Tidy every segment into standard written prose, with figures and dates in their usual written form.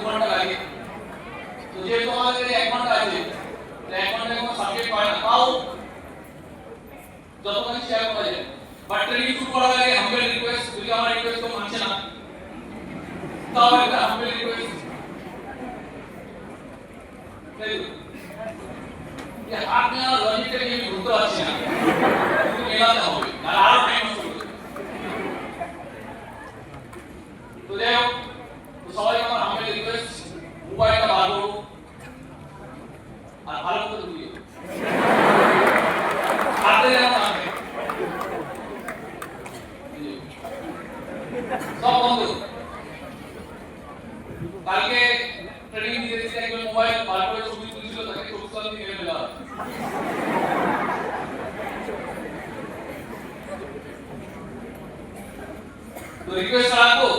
ঘন্টা লাগে। তো যেহেতু আমাদের 1 ঘন্টা আছে, 1 ঘন্টায় কোনো সাবজেক্ট হয় না, তাও যতক্ষণ শেয়ার করা যায়। বাট ট্রেনিং শুরু করার আগে হাম্বল রিকোয়েস্ট, যদি আমার রিকোয়েস্ট কেউ মানছে না, তাও একটা হাম্বল রিকোয়েস্ট, আপনি আর লজিকটা নিয়ে ঘুরতে পারছি না, কিন্তু মেলাতে হবে, আর আরো টাইম নষ্ট করতে। তো যাই হোক, সবাই আমার হাম্বল রিকোয়েস্ট, মোবাইলটা বার করো আর ভালো করে বুঝিও, হাতে যেন না থাকে, সব বন্ধ। কালকে ট্রেনিং দিতে দিতে একজন মোবাইল বার করে ছবি তুলছিল, তাকে 24 সাল দিয়ে ফেলা হয়। তো রিকোয়েস্ট রাখবো,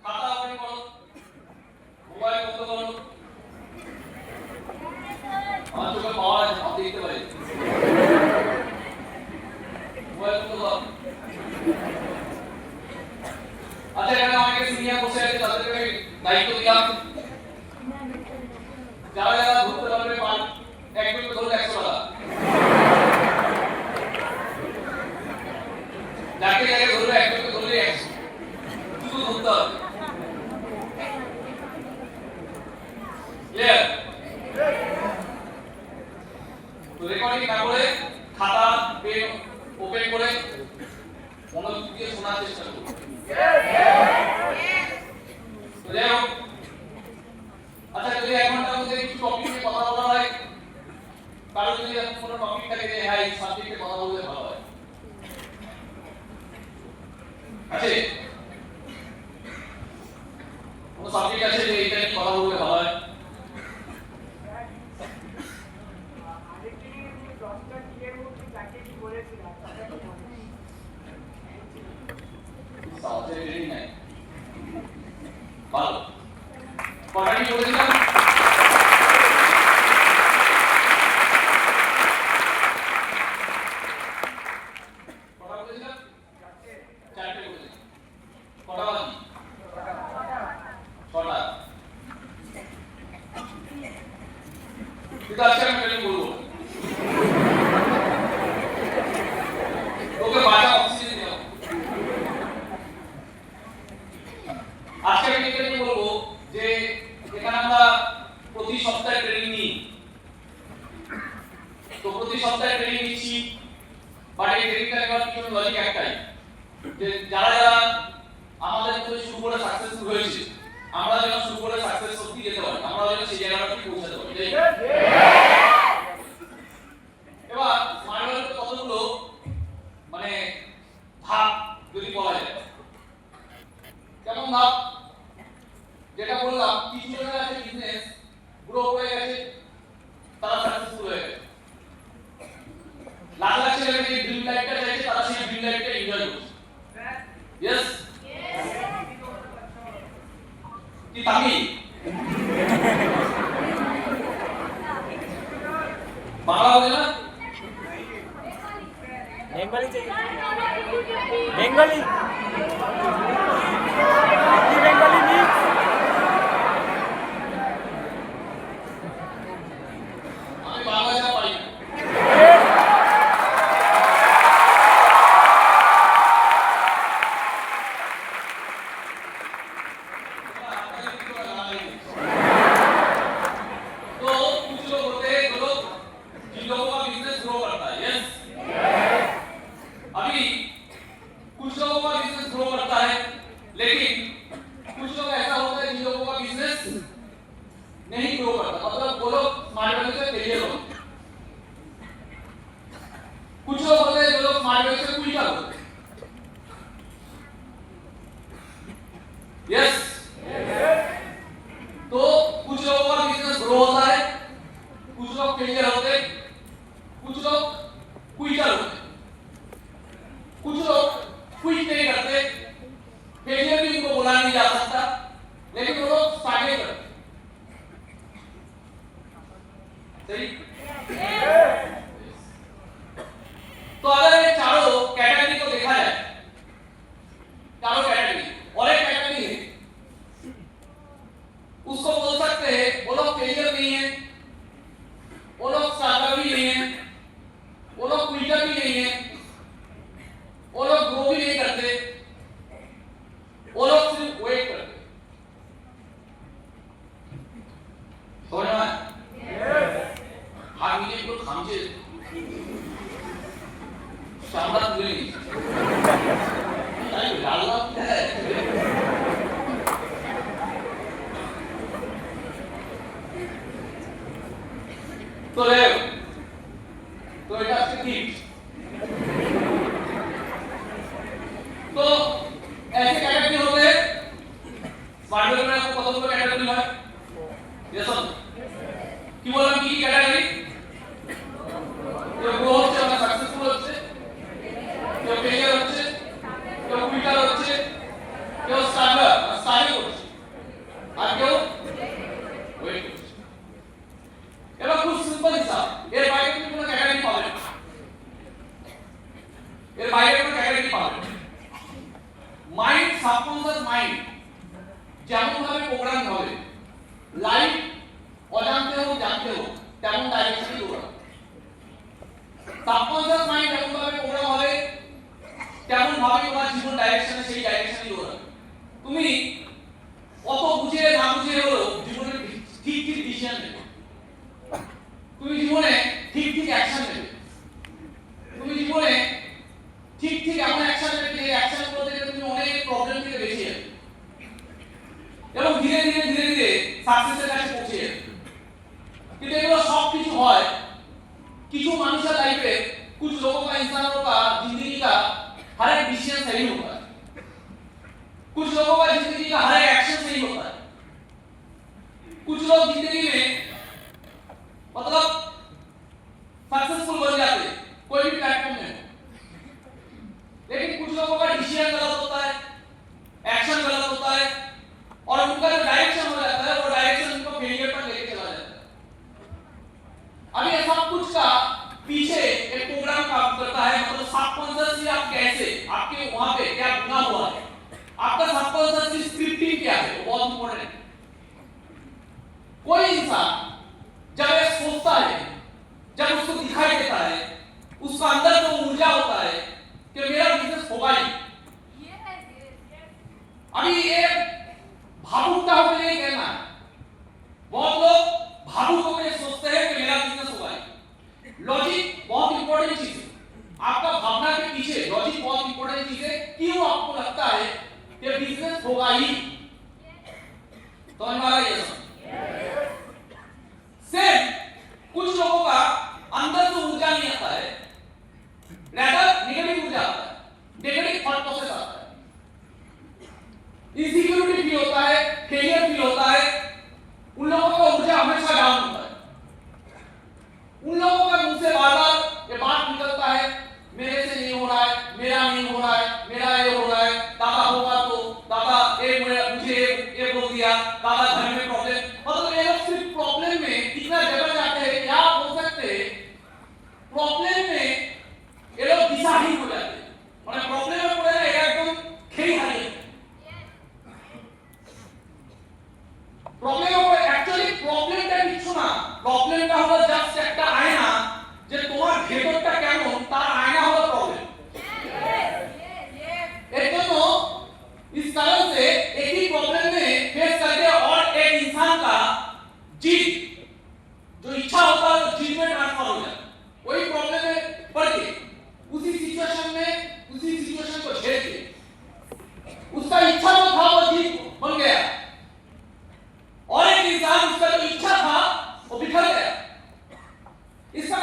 খাতা ওপেন করো, মোবাইল বন্ধ করো, আমার চোখে পাওয়ার আছে, আপনি দেখতে পারেন, মোবাইল বন্ধ করো। আচ্ছা, এখানে অনেকে সিনিয়র বসে আছে, তাদেরকে আমি দায়িত্ব দিলাম, যারা যারা ধরতে পারবে পান, একজনকে ধরলে 100 টাকা, যাকে যাকে ধরবে একজনকে ধরলে 100, শুধু ধরতে হবে। ক্লিয়ার? তো রেকর্ডিং না করে খাতা পেন ওপেন করে মনোযোগ দিয়ে শোনার চেষ্টা করুন। তো যাই হোক, আচ্ছা, যদি 1 ঘন্টার মধ্যে কিছু টপিক নিয়ে কথা বলা হয়, কারো যদি কোনো টপিক থাকে যে হ্যাঁ এই সাবজেক্টে কথা বললে ভালো হয়, আছে কোনো সাবজেক্ট আছে যে এটা নিয়ে কথা বললে ভালো হয়? সাবজেক্ট রেডি নাই, ভালো পড়াটি বলেছিলাম। পড়া বলেছিলাম 4টে বলেছিলাম, পড়া বাকি 6টা। কিন্তু আজকে আমি ট্রেনিং বলবো, ওকে বাঁচা অক্সিজেন দাও। আজকে আমি ট্রেনিং বলবো যে এখানে আমরা প্রতি সপ্তাহে ট্রেনিং নিই, তো প্রতি সপ্তাহে ট্রেনিং নিচ্ছি, বাট এই ট্রেনিংটা নেওয়ার পিছনে লজিক একটাই, যে যারা যারা আমাদের মধ্যে শুরু করে সাকসেসফুল হয়েছে, আমরা যেন শুরু করে সাকসেস অবধি যেতে পারি, আমরা যেন সেই জায়গাটা পৌঁছাতে পারি। এবার স্মার্ট ওয়ার্কের কতগুলো মানে ধাপ যদি বলা যায়, কেমন ধাপ? যেটা বললাম, কিছু জনের আছে বিজনেস গ্রো হয়ে গেছে, তারা সাকসেসফুল হয়ে গেছে, লাখ লাখ ছেলে যে ড্রিম লাইফটা চাইছে, তারা সেই ড্রিম লাইফটা এনজয় করছে। ইয়েস কি তামি বাংলা বলে না, বেঙ্গলি चाहिए, বেঙ্গলি বেঙ্গলি মিক্স। আমি বাংলা জানা পারি না, तो कुछ लोग होते हैं जो लोग जिन लोगों का बिजनेस ग्रो करता है। यस, अभी कुछ लोगों का बिजनेस ग्रो करता है, लेकिन कुछ लोग ऐसा होता है जिन लोगों का बिजनेस नहीं ग्रो करता, मतलब वो लोग स्मार्ट वर्क से फेलियर होते हैं। कुछ लोग होते हैं जो लोग स्मार्ट वर्क से क्विट होते हैं। यस, तो कुछ लोगों का बिजनेस ग्रो होता है, कुछ लोग फेलियर होते हैं, कुछ लोग क्विटर होते हैं, कुछ लोग क्विट नहीं करते, फेलियर भी उनको बोला नहीं जा सकता, लेकिन वो लोग स्टार्टिंग करते। सही? तो अगर ये चारों कैटेगरी को देखा जाए, चारों कैटेगरी, और एक कैटेगरी है স্মার্ট ডেভেলপমেন্ট এর কতগুলো ক্যাটাগরি হয় यस কি বললাম কি ক্যাটাগরি কেউ গ্রো হচ্ছে মানে সাকসেসফুল হচ্ছে কেউ ফেলিয়ার হচ্ছে কেউ কুইটার হচ্ছে কেউ স্ট্রাগলার স্ট্রাগল করছে আর কেউ ওয়েট করছে এবার খুব সিম্পল হিসাব এর বাইরে তুমি কোনো ক্যাটাগরি পাবে না এর বাইরে কোনো ক্যাটাগরি পাবে না মাইন্ড সাবকনশিয়াস মাইন্ড যেমন ভাবে প্রোগ্রাম হবে লাইফ অজান্তে হোক জানতে হোক তেমন ডাইরেকশনে দৌড়াবে সাবকনশিয়াস মাইন্ড যেমন ভাবে প্রোগ্রাম হবে তেমন ভাবে তোমার জীবন ডাইরেকশনে সেই ডাইরেকশনে দৌড়াবে তুমি অত বুঝে না বুঝে হলো জীবনে ঠিক ঠিক ডিসিশন নেবে তুমি জীবনে ঠিক ঠিক অ্যাকশন নেবে তুমি জীবনে ঠিক ঠিক এমন অ্যাকশন নেবে যে অ্যাকশনগুলো থেকে তুমি অনেক প্রবলেম থেকে বেঁচে যাবে এবং ধীরে ধীরে ধীরে ধীরে সাকসেসের কাছে পৌঁছে যাবে কিন্তু এগুলো সব কিছু হয় কিছু মানুষের लाइफ में कुछ लोगों का इंसानों का जिंदगी का हर एक डिसीजन सही होता है कुछ लोगों का जिंदगी का हर एक एक्शन सही होता है कुछ लोग जिंदगी में मतलब सक्सेसफुल बन जाते हैं कोई भी प्लेटफॉर्म में लेकिन कुछ लोगों का डिसीजन गलत होता है एक्शन गलत होता है और उनका जो डायरेक्शन हो जाता है वो डायरेक्शन उनको फेलियर पर लेके चला जाता है अभी ये सब कुछ का पीछे एक प्रोग्राम काम करता है मतलब सबकॉन्शियसली आप कैसे आपके वहां पे क्या गुना हुआ है आपका सबकॉन्शियसली स्क्रिप्टिंग क्या है वो बहुत इंपॉर्टेंट है कोई इंसान जब ये सोचता है जब उसको दिखाई देता है उसका अंदर जो ऊर्जा होता है कि मेरा बिजनेस होगा ही अभी ये भावुकता होकर नहीं कहना बहुत लोग भावुक होकर सोचते हैं कि मेरा बिजनेस होगा ही लॉजिक बहुत इंपॉर्टेंट चीज है आपका भावना के पीछे लॉजिक बहुत इंपॉर्टेंट चीज है क्यों आपको लगता है कि बिजनेस होगा ही तो हमारा ये सेम कुछ लोगों का अंदर जो ऊर्जा नहीं आता है rather नेगेटिव ऊर्जा आता है नेगेटिव थॉट प्रोसेस आता है इनसिक्योरिटी फील होता है फेलियर फील होता है उन लोगों का ऊर्जा हमेशा डाउन होता है उन लोगों का मुंह से बार-बार ये बात निकलता है मेरे से नहीं हो रहा है मेरा नहीं हो रहा है मेरा ये हो रहा है दादा होगा तो दादा मुझे ये बोल दिया दादा घर में प्रॉब्लम मतलब ये लोग सिर्फ प्रॉब्लम में कितना जगह जाते हैं क्या बोल सकते हैं प्रॉब्लम में ये लोग दिशाहीन हो जाते हैं মানে প্রবলেমে পড়ে না এটা একদম খেই হারিয়ে প্রবলেম অ্যাকচুয়ালি প্রবলেমটা কিছু না প্রবলেমটা হলো জাস্ট একটা আয়না যে তোমার ভেতরটা কেমন তার आईना होगा प्रॉब्लम एक तो इस कारण से एक ही प्रॉब्लम में फेस करके और एक इंसान का जीत जो इच्छा होता है वो जीत में ट्रांसफर हो जाता है वही प्रॉब्लम में पड़ के उसी सिचुएशन को झेल के उसका इच्छा जो था वो जीत बन गया और एक इंसान उसका जो इच्छा था वो बिखर गया इसका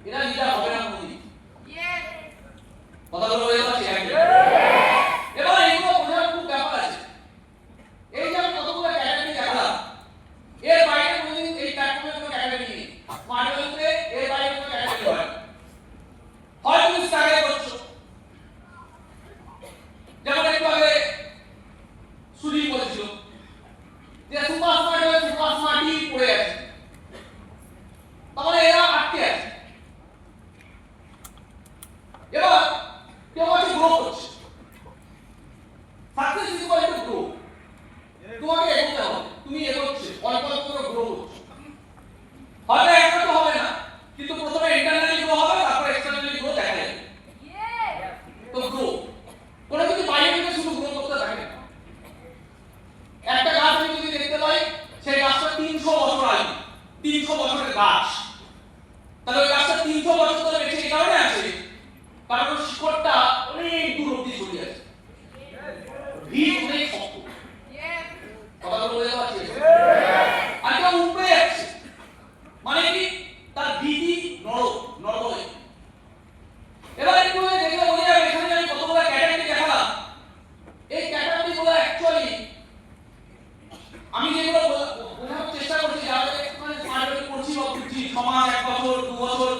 এরা লিডার হবে না কোনোদিন। কথা বলবো এবার এবার এইগুলো বোঝার খুব ব্যাপার আছে। এই যে আমি কতগুলো ক্যাটাগরি দেখালাম, এর বাইরে কোনোদিন এই প্ল্যাটফর্মে কোনো ক্যাটাগরি নেই। স্মার্ট ভ্যালুতে এর বাইরে কোনো ক্যাটাগরি হয় না। হয় তুমি স্ট্রাগল করছো, যেমন একটু আগে সুরি বলেছিল যে সুপার স্মার্ট হয়ে সুপার স্মার্টই পড়ে আছে, তাহলে এরা আটকে আছে। এবার কেউ আছে গ্রো করছে, success is equal to grow. তোমাকে এগোতে হবে, তুমি এগোচ্ছে অল্প অল্প করে গ্রো করছো, হয়তো একটা তো হবে না, কিন্তু প্রথমে ইন্টারনালি গ্রো হবে, তারপর এক্সটারনালি গ্রো দেখা যাবে। তো গ্রো কোনো যদি বাইরে থেকে শুধু গ্রো করতে থাকে, একটা গাছ আমি যদি দেখতে পাই সেই গাছটা 300 বছর আগে, 300 বছরের গাছ, তাহলে ওই গাছটা 300 বছর ধরে বেঁচে এই কারণে আছে কারণ ওর শিকড়টা অনেক দূর অব্দি ছড়িয়ে আছে, ভিত অনেক শক্ত। কথা বলতে পারছি? আর কেউ উপরে যাচ্ছে মানে কি তার ভিতই নরম হয়ে। এবার একটু দেখলে বোঝা যাবে এখানে আমি কতগুলো ক্যাটাগরি দেখালাম, এই ক্যাটাগরিগুলো অ্যাকচুয়ালি আমি যেগুলো বোঝানোর চেষ্টা করছি, যাদের মানে স্মার্ট ভ্যালু করছি বা বুঝছি 6 মাস 1 বছর 2 বছর,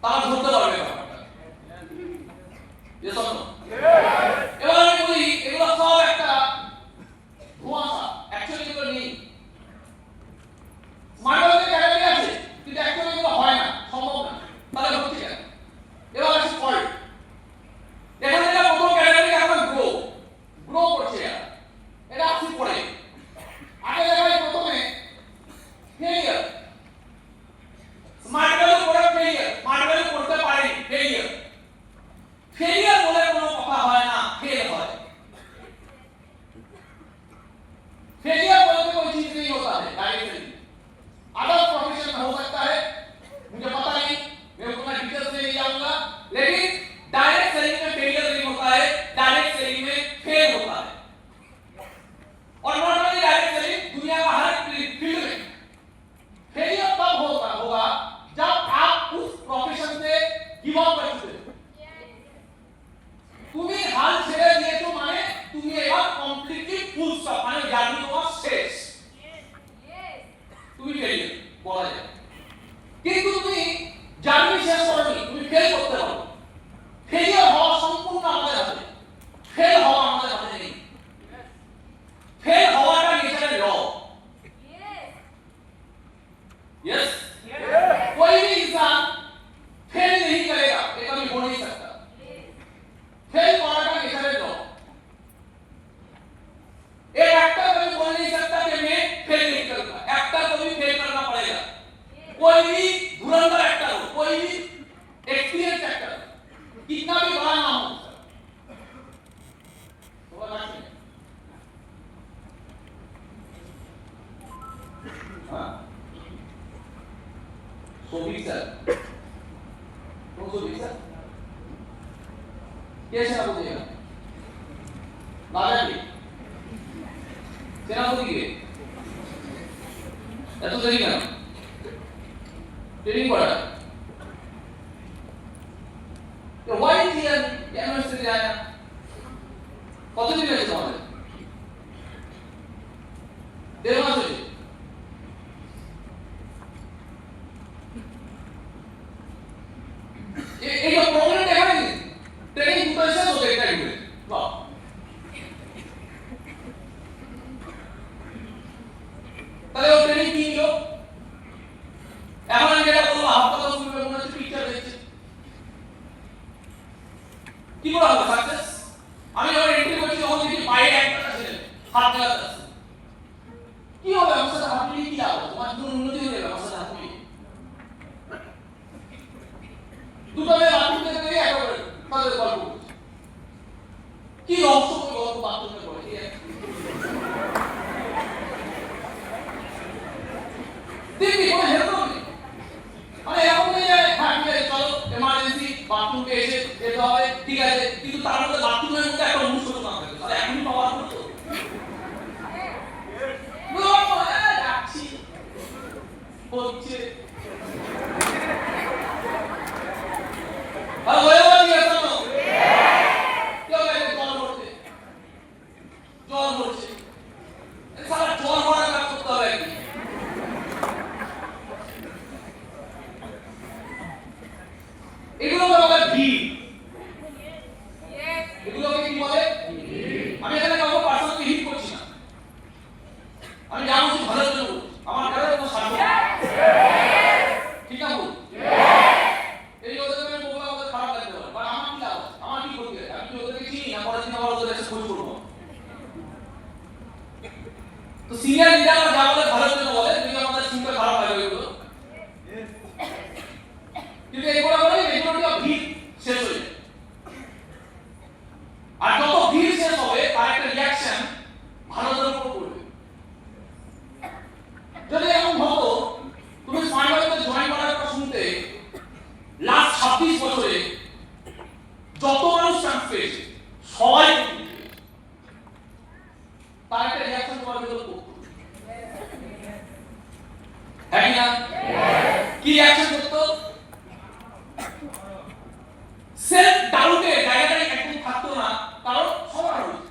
তারা ধরতে পারবে ব্যাপারটা। এবার আমি বলি এগুলো সব একটা ধোঁয়াশা, অ্যাকচুয়ালি এগুলো নেই। স্মার্ট ভ্যালুতে ক্যাটাগরি আছে কিন্তু অ্যাকচুয়ালি এগুলো হয় না, সম্ভব না, তাহলে হচ্ছে কেন? এবার আসি ফল্ট। এখানে যেটা প্রথম ক্যাটাগরি এখন গ্রো করছে, এটা আসি পড়ে আগে দেখাই প্রথমে ফেলিয়ার। স্মার্ট ভ্যালু করে ফেলিয়ার, স্মার্ট ভ্যালু করতে পারেনি, ফেলিয়ার বলে কোনো কথা হয় না, ফেল হয়। फेलियर बोलते कोई चीज नहीं होता है डायरेक्टली, अदर प्रोफेशन में हो सकता है, मुझे पता नहीं, मैं उतना डिटेल्स में नहीं जाऊंगा, लेकिन डायरेक्ट सेलिंग में फेलियर नहीं होता है, डायरेक्ट सेलिंग में फेल होता है। और नॉट ओनली डायरेक्ट सेलिंग, दुनिया का हर फील्ड में फेलियर तब होगा जब आप उस प्रोफेशन से गिव अप कर चुके हो। তুমি হাল ছেড়ে দিয়েছো মানে তুমি এবার কমপ্লিটলি ফুল স্টপ, মানে জার্নি তোমার শেষ, তুমি ফেলিয়ার বলা যায়। কিন্তু তুমি জার্নি শেষ করোনি, তুমি ফেল করতে পারো। ফেলিয়ার হওয়া সম্পূর্ণ আমাদের হাতে, ফেল হওয়া আমাদের হাতে নেই। ফেল হওয়াটা নেচারের ল। यस, कोई भी इंसान फेल नहीं करेगा, ये कभी हो नहीं सकता। फेल कराटा नेचर लो। एक एक्टर कभी बोल नहीं सकता कि मैं फेल नहीं करूंगा, एक्टर को भी फेल करना पड़ेगा। कोई भी धुरंधर एक्टर हो, कोई भी एक्सपीरियंस एक्टर, कितना भी बड़ा नाम हो, सोबी सर, कौन सोबी सर? कैसे आपको देगा? राजा जी, सेनापति के, ऐसा सही क्या? ट्रेनिंग पड़ा, तो व्हाई थी यार यूनिवर्सिटी जाना? कौन सी क्लास है? देवान से ये जो प्रॉब्लम देखा नहीं, ट्रेनिंग दूसरे से होते हैं क्या? वाह, তাহলে ও ট্রেনিং কি নিল? এখন আমি যেটা বলবো হাসপাতাল শুনবে মনে হচ্ছে পিকচার দেখছে, কি করে হবে সাকসেস? আমি যখন এন্ট্রি করছি তখন দেখি বাইরে একটা ছেলে হাত মেলাতে আছে, কি হবে আমার সাথে হাত মিলিয়ে কি হবে? তোমার জন্য উন্নতি হয়ে যাবে আমার সাথে হাত মিলিয়ে। দুটো মেয়ে বাথরুম থেকে বেরিয়ে একেবারে তাদের গল্প করছে, কি রহস্যময় গল্প বাথরুমে করে, ঠিক আছে? দেখবি কোনো হেল্প নেই, মানে এরকম নেই যে হ্যাঁ ঠিক আছে চলো এমার্জেন্সি বাথরুমে এসে যেতে হবে, ঠিক আছে, কিন্তু তার মধ্যে বাথরুমের মধ্যে একটা অনুষ্ঠান না থাকে, তাহলে এখনই পাওয়ার করতো যাচ্ছি হচ্ছে এগুলোকে বলে ভিড়। এগুলোকে কি বলে? আমি এখানে কাউকে পার্সোনালি হিট করছি না, আমি যা বলছি ভালোর জন্য বলছি, আমার কারণে কোনো স্বার্থ নেই। ঠিক না বল? এই ওদের আমি বলবো ওদের খারাপ লাগতে পারে, বাট আমার কি লাভ আছে? আমার কি ক্ষতি আছে? আমি কি ওদেরকে চিনি না? পরের দিন আবার ওদের কাছে খোঁজ করবো। তো সিনিয়র লিডাররা যা বলে ভালোর জন্য বলে, যদি আমাদের শুনতে খারাপ লাগে এগুলো, কিন্তু এইগুলো বলে মেজরিটি অফ ভিড় শেষ হয়ে যায়। আর যত ভিড় শেষ হবে তার একটা রিঅ্যাকশন ভারতের উপর পড়বে। যদি এমন হতো তুমি ফাইনালে জয়েন করার কথা শুনতে লাস্ট 26 বছরে যত মানুষ চান্স পেয়েছে সবাই তার একটা রিঅ্যাকশন তোমার ভিতরে পড়তো, হ্যাঁ কি না? কি রিঅ্যাকশন করতো? সেলফ ডাউটে জায়গাটাই একদম থাকতো না, কারণ সবার হয়েছে।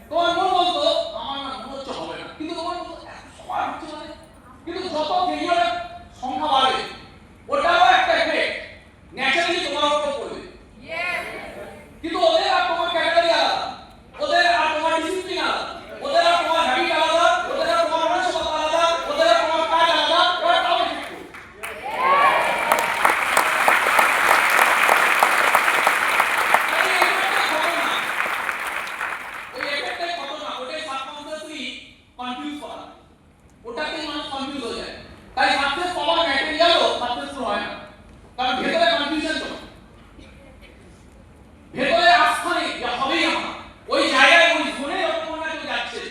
তোমার মন বলতো আমার না মনে হচ্ছে হবে না, কিন্তু তোমার বলতো সবার হচ্ছে মানে। কিন্তু যত ফেলিওরের সংখ্যা বাড়বে ওটাও একটা এফেক্ট ন্যাচারালি তোমার উপর পড়বে। কিন্তু ওদের আর তোমার ক্যাটাগরি আলাদা, ওদের আর তোমার ডিসিপ্লিন আলাদা, ওদের আর তোমার হ্যাবিট আলাদা, ওদের আর তোমার মানসিকতা আলাদা, ওদের আর তোমার কাজ আলাদা, ওরা তাও এফেক্ট করবে। কনফিউজ করা, ওটাতে মানুষ কনফিউজ হয়ে যায়। তাই সাকসেস পাওয়ার ম্যাটেরিয়ালও সাকসেসফুল হয় না, কারণ ভেতরে কনফিউশন তো, ভেতরে আস্থা নেই যে হবেই আমার। ওই জায়গায় ওই জোনে যতক্ষণ না কেউ যাচ্ছে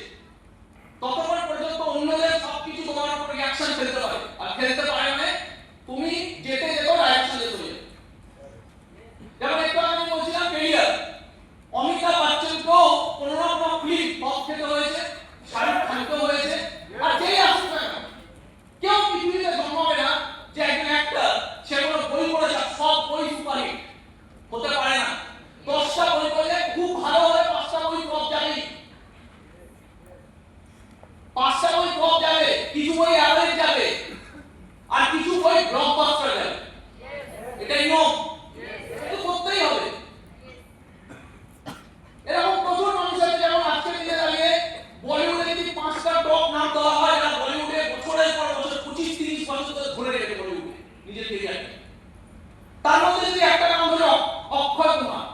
ততক্ষণ পর্যন্ত অন্যদের সবকিছু তোমার উপর রিঅ্যাকশন ফেলতে পারে, আর ফেলতে পারে মানে তুমি যেতে যেতে ডাইরেকশনে চলে যাবে। যেমন একটু আগে আমি বলছিলাম ক্যারিয়ার, অমিতাভ বচ্চনকেও কোনো না কোনো ফিল্ম টপ খেতে হয়েছে, শাহরুখ খানকেও হয়েছে, আর যেই আসুক না কেন কেউ পৃথিবীতে জন্মাবে না যে একজন অ্যাক্টর সে কোনো বই পড়েছে সব বই সুপারহিট হতে পারে না। 10টা বই পড়লে খুব ভালো হলে 5টা বই টপ যাবেই, 5টা বই টপ যাবে, কিছু বই অ্যাভারেজ যাবে, আর কিছু বই ব্লকবাস্টার যাবে। এটা নিয়ম, এটা করতেই হবে। এরকম প্রচুর মানুষ আছে, যেমন আজকের দিনে দাঁড়িয়ে বলিউডে যদি 5টা টপ নাম দেওয়া হয় যারা বলিউডে বছরের পর বছর 25-30 বছর ধরে ধরে রেখেছে বলিউডে নিজের ক্যারিয়ারকে, তার মধ্যে যদি একটা নাম ধরে অক্ষয় কুমার,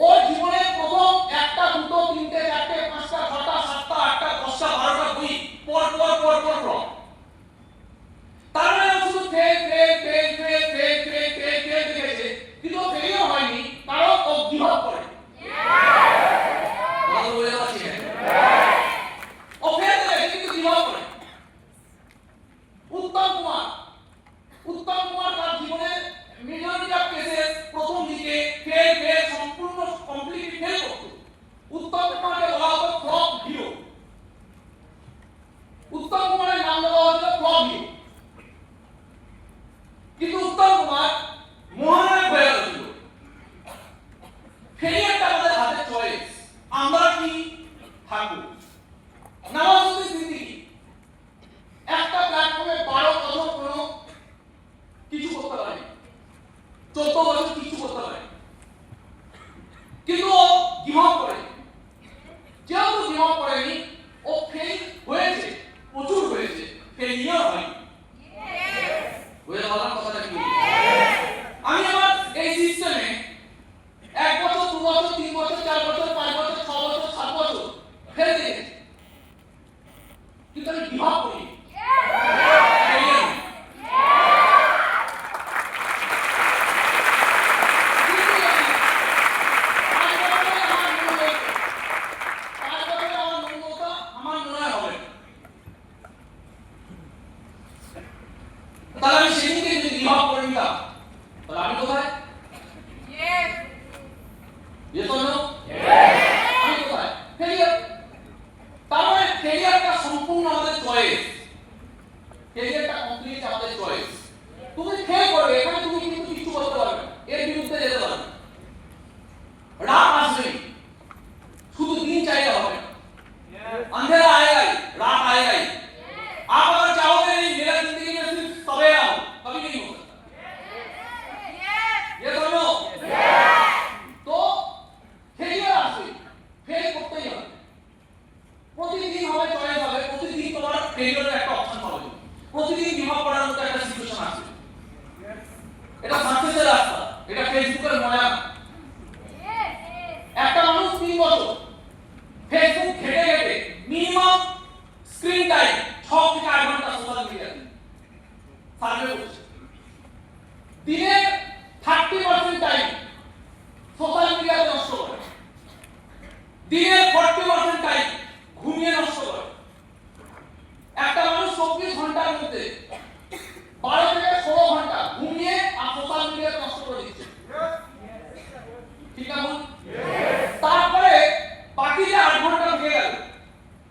ওর জীবনে প্রথম 1টা 2টো 3টে 4টে 5টা 6টা 7টা 8টা 10টা 12টা বই পর পর পর পর পর, তার মানে শুধু fail fail fail fail fail fail fail fail দেখেছে, কিন্তু ও ফেলিও হয়নি, কারণ ও গিভ আপ করে। কথা বলে যাচ্ছে, ও ফেল দেখেছে কিন্তু গিভ আপ করে। উত্তম কুমার তার জীবনে মেজরিটি অফ কেসেস প্রথম দিকে ফেল ফেল সম্পূর্ণ কমপ্লিটলি ফেল করত। উত্তম কুমারকে বলা হতো ফ্লপ হিরো, উত্তম কুমারের নাম দেওয়া হতো ফ্লপ হিরো। কিন্তু উত্তম কুমার মহানায়ক হয়ে গেল। ক্যারিয়ারটা আমাদের হাতে চয়েস, আমরা কি থাকবো। নওয়াজুদ্দিন সিদ্দিকী একটা প্ল্যাটফর্মে 12 বছর কোনো কিছু করতে পারে, 14 বছর কিছু করতে পারে, কিন্তু ও গিভ আপ করে। যেহেতু গিভ আপ করেনি, ও ফেল হয়েছে, প্রচুর হয়েছে, ফেলিয়ার হয়নি। বুঝতে পারলাম কথাটা কি? আমি আমার এই সিস্টেমে 1 বছর 2 বছর 3 বছর 4 বছর 5 বছর 6 বছর 7 বছর ফেল দেখেছি, কিন্তু আমি গিভ আপ করি। তাহলে আমি সেদিনকে যদি গিভ আপ করে নিতাম তাহলে আমি কোথায়? Yes or no? আমি কোথায়? ফেলিয়ার। তার মানে ফেলিয়ারটা সম্পূর্ণ আমাদের চয়েস, ফেলিয়ারটা কমপ্লিট আমাদের চয়েস। তুমি ফেল করবে, এখানে তুমি কিন্তু কিছু করতে পারবে না, এর বিরুদ্ধে যেতে পারবে না, রাত আসবেই, শুধু দিন চাইলে হবে না, अंधेरा आएगा ही, रात आएगा ही। आप अगर चाहोगे नहीं मेरा जिंदगी में सिर्फ सवेरा हो, कभी नहीं हो सकता। সার্ভে করছে দিনের 30% টাইম সোশ্যাল মিডিয়াতে নষ্ট করে, দিনের 40% টাইম ঘুমিয়ে নষ্ট করে। একটা মানুষ 24 ঘন্টার মধ্যে 12 থেকে 16 ঘন্টা ঘুমিয়ে আর সোশ্যাল মিডিয়াতে নষ্ট করে দিচ্ছে, ঠিক না বল? তারপরে বাকি যে 8 ঘন্টা হয়ে গেল,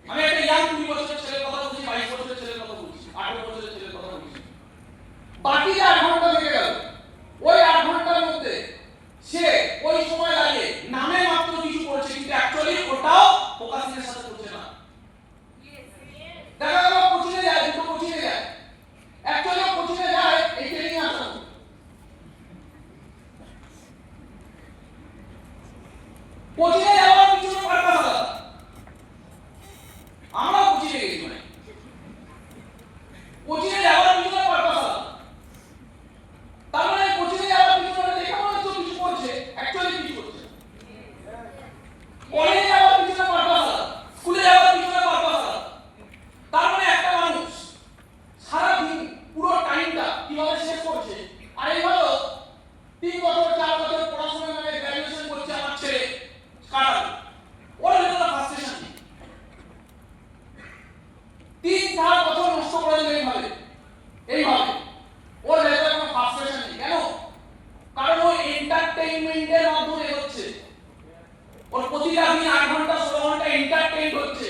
আমি একটা ইয়াং 20 বছরের ছেলের কথা বলছি, 22 বছরের ছেলের কথা বলছি, 18 বছরের ছেলের কথা বলছি, বাকি যে 8 ঘন্টা থেকে গেল, ওই 8 ঘন্টার মধ্যে সে ওই সময় দাঁড়িয়ে নামে মাত্র কিছু করছে, কিন্তু অ্যাকচুয়ালি ওটাও ফোকাসিংয়ের সাথে করছে না। দেখা গেল কোচিংয়ে যায়, দুটো কোচিংয়ে যায়, অ্যাকচুয়ালি কোচিংয়ে যায় এই ট্রেনিং এ আসার জন্য। কোচিংয়ে যাওয়ার পিছনে পারপাস আলাদা। আমরা কোচিংয়ে গেছি মানে কোচিংয়ে যাওয়ার পিছনে পারপাস আলাদা। তার মানে কোচিংয়ে যাওয়ার পিছনে দেখে মনে হচ্ছে কিছু করছে, অ্যাকচুয়ালি কিছু করছে। কলেজে যাওয়ার পিছনে পারপাস আলাদা, স্কুলে যাওয়ার পিছনে পারপাস আলাদা। তার মানে একটা মানুষ সারা দিন পুরো টাইমটা কিভাবে শেষ করছে, আর এইভাবে 3 বছর 4 বছর পড়াশোনা মানে গ্র্যাজুয়েশন করছে আমার ছেলে কাটাবে, ওর ভেতরে ফ্রাস্ট্রেশন নেই। 3-4 বছর নষ্ট করে দিলে এইভাবে ওর ভেতরে কোনো ফ্রাস্ট্রেশন নেই। কেন? কারণ ও এন্টারটেইনমেন্টের মাধ্যমে হচ্ছে, ওর প্রতিটা দিন 8 ঘন্টা 16 ঘন্টা এন্টারটেইন হচ্ছে।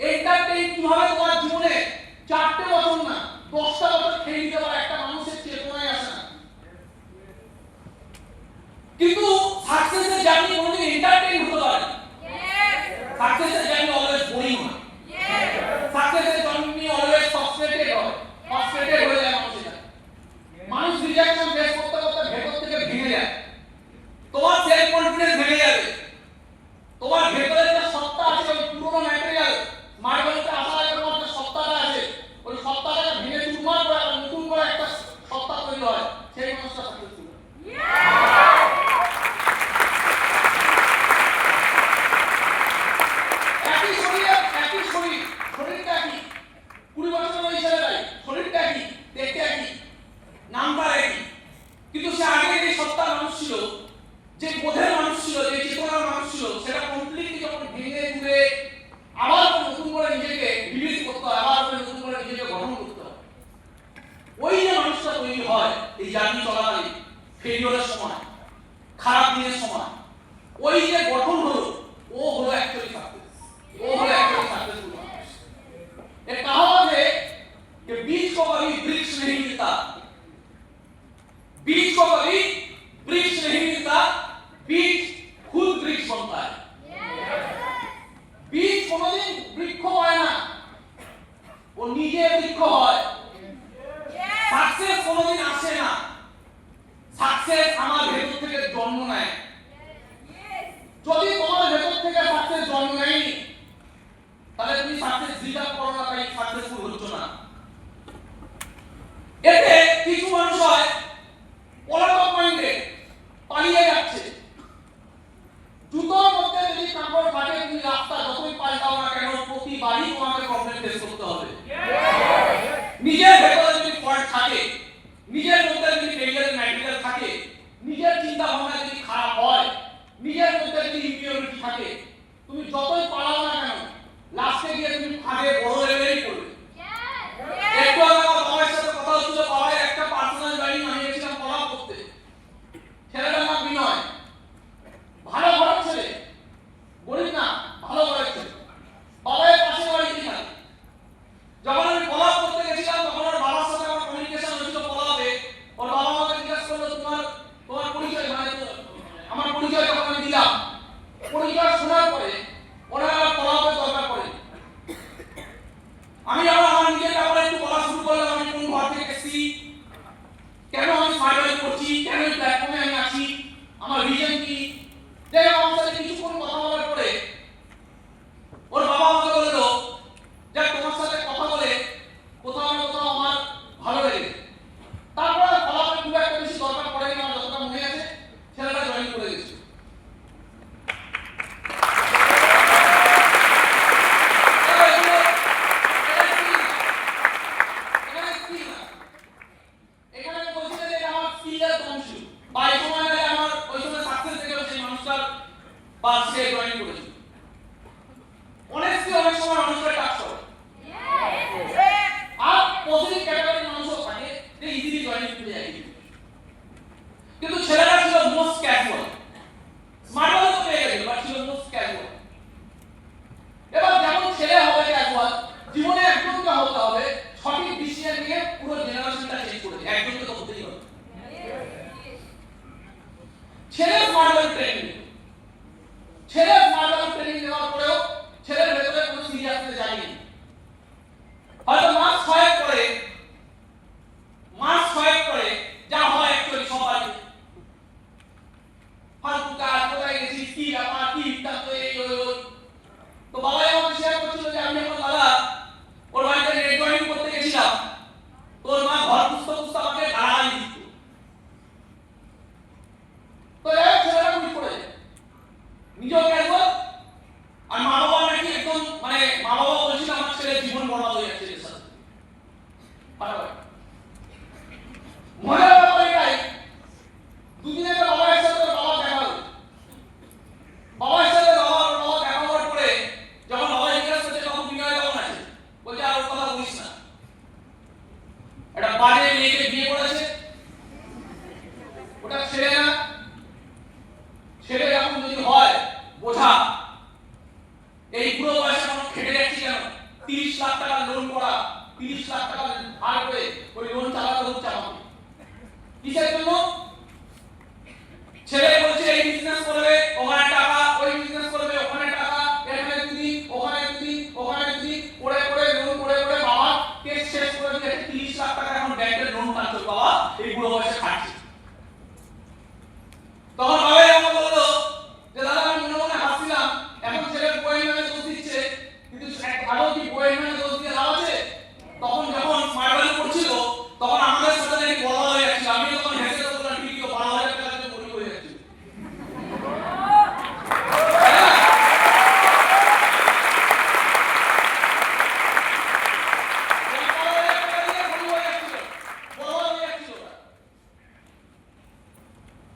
এন্টারটেইন কিভাবে তোমার জীবনে 4টে বছর না 10টা বছর খেয়ে দিতে পারে একটা মানুষের চেতনায় আসে না। কিন্তু সাকসেসের জার্নি কোনোদিন এন্টারটেইন হতে পারে না। সাকসেসের জার্নি অলওয়েজ বোরিং হয়। সাকসেসের জার্নি অলওয়েজ ফ্রাস্ট্রেটেড হয়, ফ্রাস্ট্রেটেড হয়ে যায় মানুষের। মানুষ রিজেকশন ফেস করতে করতে ভেতর থেকে ভেঙে যায়, তোমার সেলফ কনফিডেন্স ভেঙে যাবে, তোমার ভেতরে যে সত্তা আছে ওই পুরনো ম্যাটেরিয়াল মার্বেলতে আসার আগে তোমার যে সত্তাটা আছে ওই সত্তাটাকে ভেঙে চুরমার করে আর নতুন করে একটা সত্তা তৈরি হয়, সেই মানুষটা সাকসেসফুল। একই শরীর, শরীরটা একই, 20 বছরের ওই ছেলেটাই, শরীরটা একই, দেখতে একই, নামটা একই, কিন্তু সে আগে যে সত্তার মানুষ ছিল, যে বোধের মানুষ ছিল, যে চেতনার মানুষ ছিল, সেটা কমপ্লিটলি যখন ভেঙে চুরে আবার নতুন করে নিজেকে রিলিজ করতে হয়, আবার নতুন করে নিজেকে গঠন করতে হয়, ওই যে মানুষটা তৈরি হয় এই জার্নি চলাকালীন, ফেলিওরের সময়, খারাপ দিনের সময়, ওই যে গঠন হলো, ও হলো অ্যাকচুয়ালি সাকসেস, ও হলো অ্যাকচুয়ালি সাকসেসফুল মানুষ। एक कहावत है कि बीज को कभी वृक्ष नहीं मिलता, बीज को कभी वृक्ष नहीं मिलता, बीज खुद वृक्ष बनता है। बीज কোনদিন বৃক্ষ হয় না, ও নিজে বৃক্ষ হয়। সাকসেস কোনদিন আসে না, সাকসেস আমার ভেতর থেকে জন্ম নেয়। যদি তোমার ভেতর থেকে সাকসেস জন্ম নেয়নি, তাহলে তুমি সাকসেস ডিজার্ভ করো না, তাই সাকসেসফুল হচ্ছ না। এতে কিছু মানুষ হয় পলাতক মাইন্ডে পালিয়ে যাচ্ছে। জুতোর মধ্যে যদি কাপড় থাকে, তুমি রাস্তা যতই পাল্টাও না কেন প্রতিবারই তোমাকে প্রবলেম ফেস করতে হবে। নিজের ভেতরে যদি ফল্ট থাকে, নিজের মধ্যে যদি ফেলিয়ারের ম্যাটেরিয়াল থাকে, নিজের চিন্তা ভাবনা যদি খারাপ হয়, নিজের মধ্যে যদি ইম্পিউরিটি থাকে, তুমি যতই পালাও না কেন লাস্টে গিয়ে তুমি আগে বড় লেভেলেই পড়বে। একটু আগে আমার বাবার সাথে কথা হচ্ছিল, বাবার একটা পার্সোনাল গাড়ি নামিয়েছিলাম পড়া করতে, ছেলেটার নাম বিনয়, ভালো ঘরের ছেলে, গরিব না, ভালো ঘরের ছেলে, বাবার পাশে বাড়িতে থাকে। যখন আমি পড়া করতে গেছিলাম তখন ওর বাবার সাথে আমার কমিউনিকেশন হয়েছিল পড়াতে। ওর বাবা আমাকে জিজ্ঞাসা করলো তোমার পরিচয়, মানে আমার পরিচয় যখন আমি দিলাম, পরিচয় শোনার পরে ওনার আর পড়াতে দরকার পড়ে। আমি আমার নিজের ব্যাপারে একটু বলা শুরু করলাম, আমি কোন ঘর থেকে এসেছি, কেন আমি ফাইনাল করছি, কেন এই প্ল্যাটফর্মে আমি আছি, আমার রিজন কি। যাই হোক, আমার সাথে কিছুক্ষণ কথা বলার পরে ওর বাবা আমাকে বললো যে তোমার সাথে কথা বলে কোথাও না কোথাও আমার ভালো লেগেছে। তারপর ফলাফল খুব একটা বেশি দরকার পড়েনি, আমার যতটা মনে আছে ছেলেটা জয়েন করে গেছে। একজনকে তো হতেই হবে। ছেলে স্মার্ট ওয়ার্ক ট্রেনিং, ছেলে স্মার্ট ওয়ার্ক ট্রেনিং নেওয়ার পরেও ছেলের ভেতরে কোনো সিরিয়াসনেস যায়নি। হয়তো মাস 6 পরে যা হয় অ্যাকচুয়ালি সবাই ফালতু কাজ, কোথায় গেছিস, কি ব্যাপার, কি বৃত্তান্ত, এই ওই। তো বাবাই আমাকে শেয়ার করছিল যে আমি এখন দাদা ওর বাড়িতে নেট জয়েন করতে গেছিলাম, তোর মা ঘর পুস্তক আমাকে গাড়াই দিত। তো ছেলেরা বুঝ পড়ে নিজেও ক্যাজুয়াল, আর মা বাবা নাকি একদম মানে মা বাবা বলছিল আমার ছেলে জীবন বরবাদ হয়ে যাচ্ছে এর সাথে। মজার ব্যাপার এটাই, দুদিন আগে বাবার সাথে বাবা দেখা হলো। বাবার সাথে বাবা দেখা হওয়ার পরে যখন বাবা জিজ্ঞাসা করছে তখন বিনয় কেমন আছে, বলছে আর ওর কথা বলিস না, একটা বাজে মেয়েকে বিয়ে করেছে, ওটা ছেলে না, ছেলে এখন যদি হয় বোঝা। এই পুরো বয়সে এখন খেটে যাচ্ছি কেন, 30 লাখ টাকা লোন করা, 30 লাখ টাকা ধার করে ওই লোন চালাতে হচ্ছে আমাকে। কিসের জন্য? ছেলে বলছে এই বিজনেস করবে, ওখানে টাকা, ওই বিজনেস করবে, ওখানে টাকা, এখানে যদি, ওখানে যদি, ওখানে যদি, করে করে লোন করে করে বাবা কেস শেষ করে দিয়ে 30 লাখ টাকা এখন ব্যাংকের লোন পাচ্ছে বাবা এই বুড়ো বয়সে খাচ্ছে। তখন বাবা আমাকে বললো যে দাদা আমি মনে মনে হাসছিলাম, এখন ছেলে বইয়ের নামে দোষ দিচ্ছে, কিন্তু আদৌ কি বইয়ের নামে দোষ দিয়ে লাভ আছে? তখন যখন স্মার্ট ওয়ার্ক করছিল তখন আমাদের সাথে নাকি বলা হয়ে যাচ্ছিল, আমি তখন হেসে বললাম ঠিক তো 12,000 টাকা দিয়ে বই হয়ে যাচ্ছিল।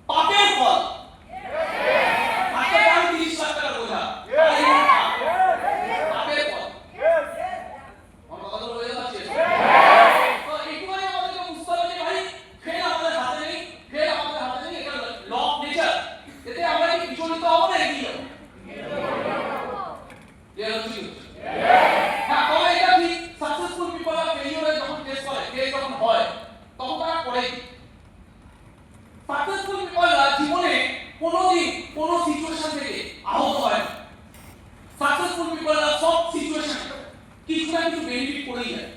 পাপের ফল, পাপের ফল 30 লাখ টাকা বোঝা, পাপের ফল। আমার কথা তো বুঝতে পারছিস? তো এইটুকুই আমাদেরকে বুঝতে হবে যে ভাই ফেল আমাদের হাতে নেই, ফেল আমাদের হাতে নেই, এটা ল অফ নেচার। এতে আমরা কি বিচলিত হব না এগিয়ে যাব? ক্লিয়ার হচ্ছে? হ্যাঁ, তবে এটা ঠিক সাকসেসফুল পিপল আর ফেলিওরে যখন ফেস করে, ফেল যখন হয় তখন তারা করে কি? সাকসেসফুল পিপলরা জীবনে কোনোদিন কোনো সিচুয়েশন থেকে আহত হয় না। সাকসেসফুল পিপলরা সব সিচুয়েশন কিছু না কিছু বেনিফিট করেই যায়।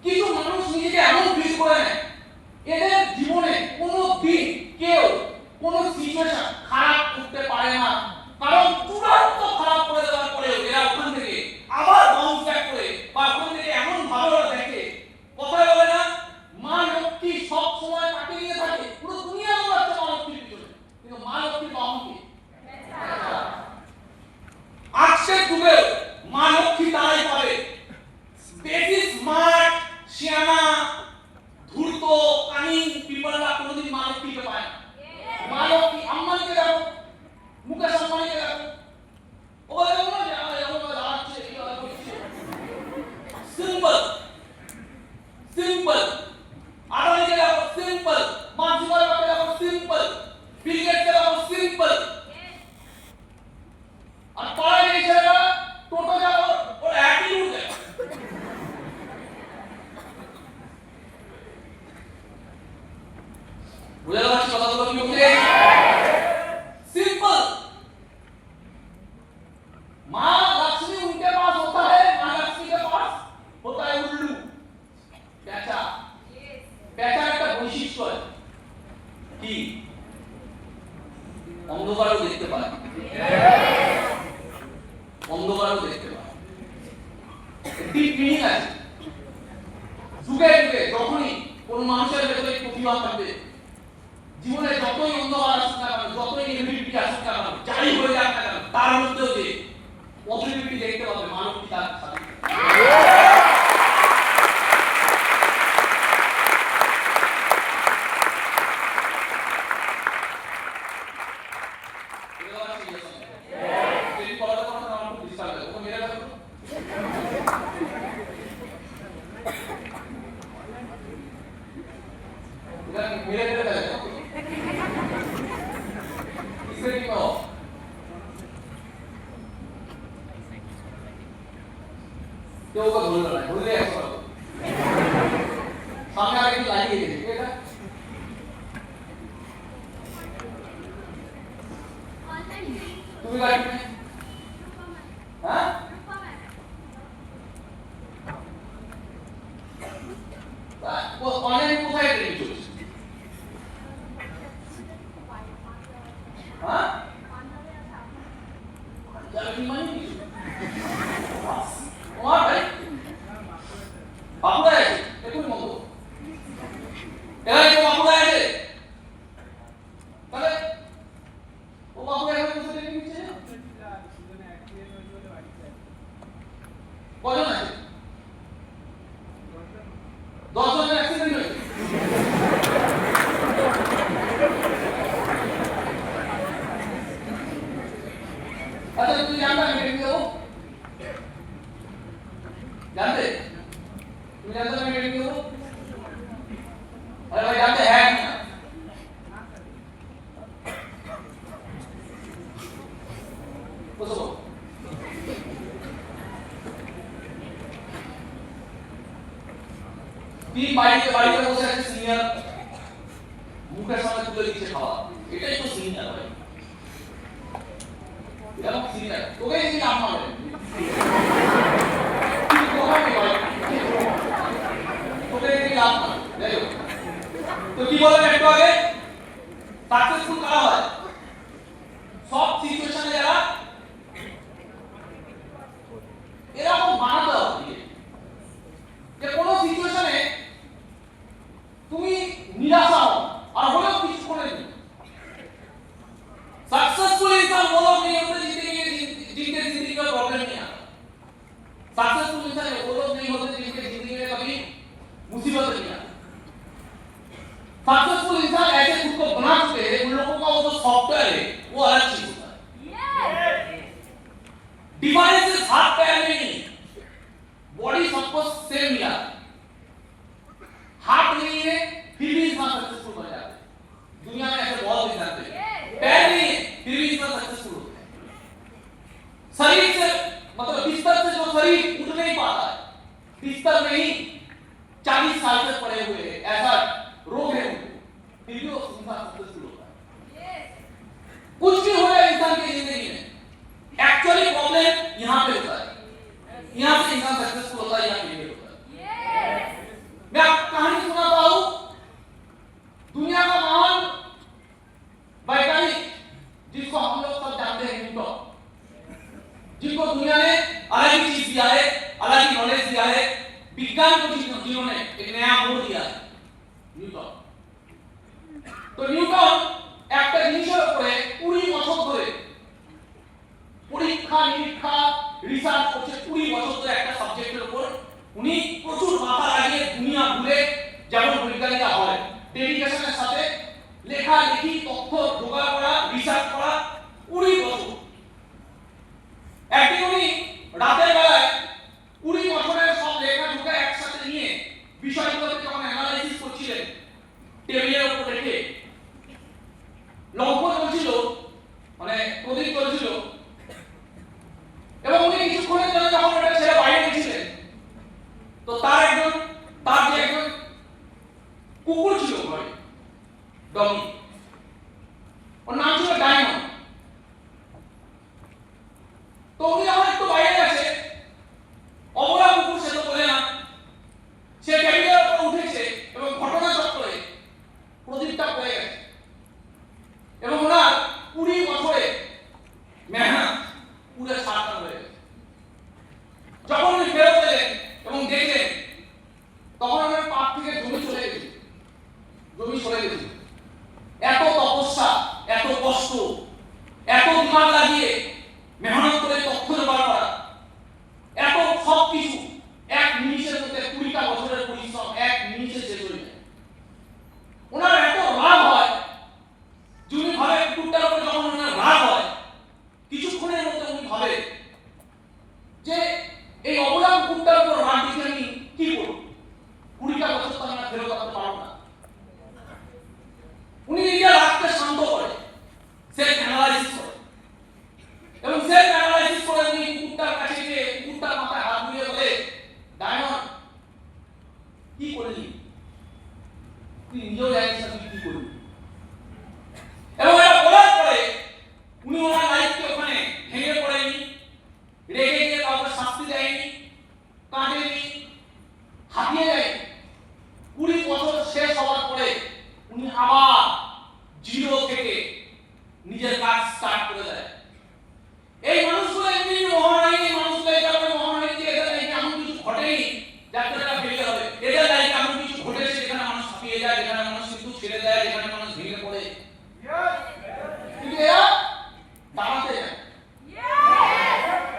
কিছু মানুষ নিজেকে এমন বিল্ড করে নেয়, এদের জীবনে কোনো দিন কেউ কোনো সিচুয়েশন খারাপ করতে পারে না, কারণ চূড়ান্ত খারাপ করে দেওয়ার পরে এরা ওখান থেকে আবার বাউন্স ব্যাক করে বা ওখান থেকে এমন ভাবে ওরা দেখে, কথায় বলে না মা লক্ষ্মী সব সময় কাকে নিয়ে থাকে, পুরো দুনিয়া দৌড়াচ্ছে মা লক্ষ্মীর পিছনে, কিন্তু মা লক্ষ্মীর বাহন কি? আজকের যুগে মা লক্ষ্মী তারাই পাবে, বেশি স্মার্ট, শিয়ানা, ধূর্ত, কানিং পিপলরা কোনোদিন মা লক্ষ্মীকে পায় না। মা লক্ষ্মী আম্বানিকে দেখো, মুকেশ আম্বানিকে দেখো, ও বলে না যে এমন দাঁড়াচ্ছে, এই করছে, সিম্পল সিম্পল। আদানিকে দেখো সিম্পল, মার্ক জুকারবার্গকে দেখো সিম্পল, বিল গেটসকে দেখো সিম্পল। আর পাড়ায় এই ছেলেরা টোটো যাও, ওর অ্যাটিটিউড দেখো। বুঝা যাচ্ছে কথাগুলো কি হচ্ছে? सिंपल। माँ लक्ष्मी उनके पास होता है, माँ लक्ष्मी के पास होता है उल्लू, प्याचा। प्याचा একটা বৈশিষ্ট্য আছে কি অন্ধকারেও দেখতে পায়, অন্ধকারেও দেখতে পায়। ডিপ মিনিং আছে। যুগে যুগে যখনই কোন মানুষের ভেতরে প্রতিভা থাকবে, জীবনে যতই অন্ধকার আসুক না কেন, যতই নেগেটিভিটি আসুক না কেন, যাই হয়ে যাক না কেন, তার মধ্যেও যে পজিটিভিটি দেখতে পাবে মানবটি তার সাথে। কেউ ধরল না, ধরলে সামনে আর একটু লাগিয়ে দিয়েছে এটা তুমি গাড়ি হ্যাঁ অনলাইন কোথায় ট্রেনিং চলছে হ্যাঁ যারা কি মানে কি তোমার ভাই বাপুরা আছে দেখুন মতো এরা কি বাপুরা আছে তাহলে ও বাপুরা এখন বসে ট্রেনিং নিচ্ছে কজন আছে 10 জনের অ্যাক্সিডেন্ট হয়েছে আচ্ছা তুমি জানতে আমি ট্রেনিং দেবো জানতে তুমি জানতে আমি ট্রেনিং দেবো আরে ভাই জানতে হ্যাঁ না বসো তিন বাড়িতে বসে আছে সিনিয়র মুখের সামনে তুলে দিচ্ছে খাওয়া এটাই তো সিনিয়র ভাই এটা সিনিয়র তোকে কি নাম হবে তোকে কি নাম হবে দেখো তো কি বলে একটু আগে সাকসেসফুল কারা হয় সব সিচুয়েশনে যারা এরকম বানাতে হবে যে কোনো সিচুয়েশনে তুমি নিরাশা হও আর হলেও কিছু করে দিও सक्सेसफुल इंसान वो लोग नहीं होते जिनके जिंदगी में प्रॉब्लम नहीं आता सक्सेसफुल इंसान वो लोग नहीं होते जिनके जिंदगी में कभी मुसीबत नहीं आती सक्सेसफुल इंसान ऐसे खुद को बना चुके हैं उन लोगों का वो जो सॉफ्टवेयर है वो अलग चीज होता है डिवाइसेस हाथ पैर में नहीं बॉडी सबको सेम मिला हाथ नहीं है फिर भी इंसान सक्सेसफुल बन जाता है दुनिया में ऐसे बहुत एग्जांपल हैं पैर नहीं है फिर भी इंसान सक्सेसफुल होता है शरीर से मतलब बिस्तर से जो शरीर उठ नहीं पाता है बिस्तर में ही 40 साल से पड़े हुए हैं ऐसा रोग है उनको फिर भी वो इंसान सक्सेसफुल होता है कुछ भी हो जाए इंसान की जिंदगी में एक्चुअली प्रॉब्लम यहाँ पे होता है यहाँ से इंसान सक्सेसफुल होता है यहाँ फेलियर होता है मैं आपको कहानी सुनाता हूँ दुनिया का महान वैज्ञानिक जिसको हम लोग सब जानते हैं न्यूटन जिनको दुनिया ने अलग ही चीज दिया है अलग ही नॉलेज दिया है विज्ञान को जिन्होंने एक नया मोड़ दिया है न्यूटन तो न्यूटन একটা জিনিসের উপরে 20 বছর ধরে পরীক্ষা নিরীক্ষা রিসার্চ করছে 20 বছর ধরে একটা সাবজেক্টের উপর উনি প্রচুর মাথা লাগিয়ে দুনিয়া ঘুরে যেমন বৈজ্ঞানিকরা হয় ডেডিকেশনের সাথে লেখালেখি তথ্য জোগাড় করা রিসার্চ করা 20 বছর একদিন উনি রাতের বেলায় 20 বছরের সব লেখা জোগা একসাথে নিয়ে বিষয়গুলোকে যখন অ্যানালাইসিস করছিলেন টেবিলের উপর রেখে লম্ব চলছিল মানে প্রদীপ চলছিল এবং উনি কিছুক্ষণের জন্য যখন ওটা ছেড়ে বাইরে গেছিলেন তো তার যে একজন কুকুর ছিল ঘরে ডগি ওর নাম ছিল ডায়মন্ড তো উনি যখন একটু বাইরে গেছে অবলা কুকুর সে তো বলে না সে টেবিলের উপর উঠেছে এবং ঘটনা চক্রে প্রদীপটা পড়ে গেছে এবং ওনার 20 বছরে মেহনত পুরো সার্থক হয়ে গেছে যখন উনি ফেরত এলেন এবং দেখলেন তখন ওনার পাপ থেকে জমি সরে গেছে এত তপস্যা এত কষ্ট এত দিমাগ লাগিয়ে মেহনত করে তথ্য জোগাড় করা এত সব কিছু এক মিনিটের মধ্যে 20টা বছরের পরিশ্রম এক মিনিটে শেষ হয়ে যায় ওনার এত রাগ হয় যিনি ভাবে কুকুরটার উপর যখন ওনার রাগ হয় কিছুক্ষণের মধ্যে উনি ভাবে যে এই অবলা কুকুরটার উপর রাগ দেখে আমি কি করব 20টা বছর তো আমি ফেরত আসতে পারবো না উনি নিজের রাগকে শান্ত করে সেলফ অ্যানালাইসিস করে তুই নিজেও জানিস না তুই কি করবি। এবং এটা বলার পরে উনি ওনার লাইফকে ওখানে ভেঙে পড়েনি, রেগে গিয়ে কাউকে শাস্তি দেয়নি, কাঁদেনি, হাঁপিয়ে দেয়নি। 20 বছর শেষ হওয়ার পরে উনি আবার জিরো থেকে নিজের কাজ স্টার্ট করে দেয়। এই মানুষগুলো এমনি মহারানী, এই মানুষগুলো এই কারণে মহারানী যে এদের লাইফে এমন কিছু ঘটেনি যাতে এটা ফেলে হবে। এদের লাইফে এমন কিছু ঘটেছে যেখানে মানুষ হাঁপিয়ে যায়, যেখানে মানুষ কিন্তু ছেড়ে দেয়, যেখানে মানুষ ভেঙে পড়ে। কিন্তু এরা দাঁড়াতে যায়,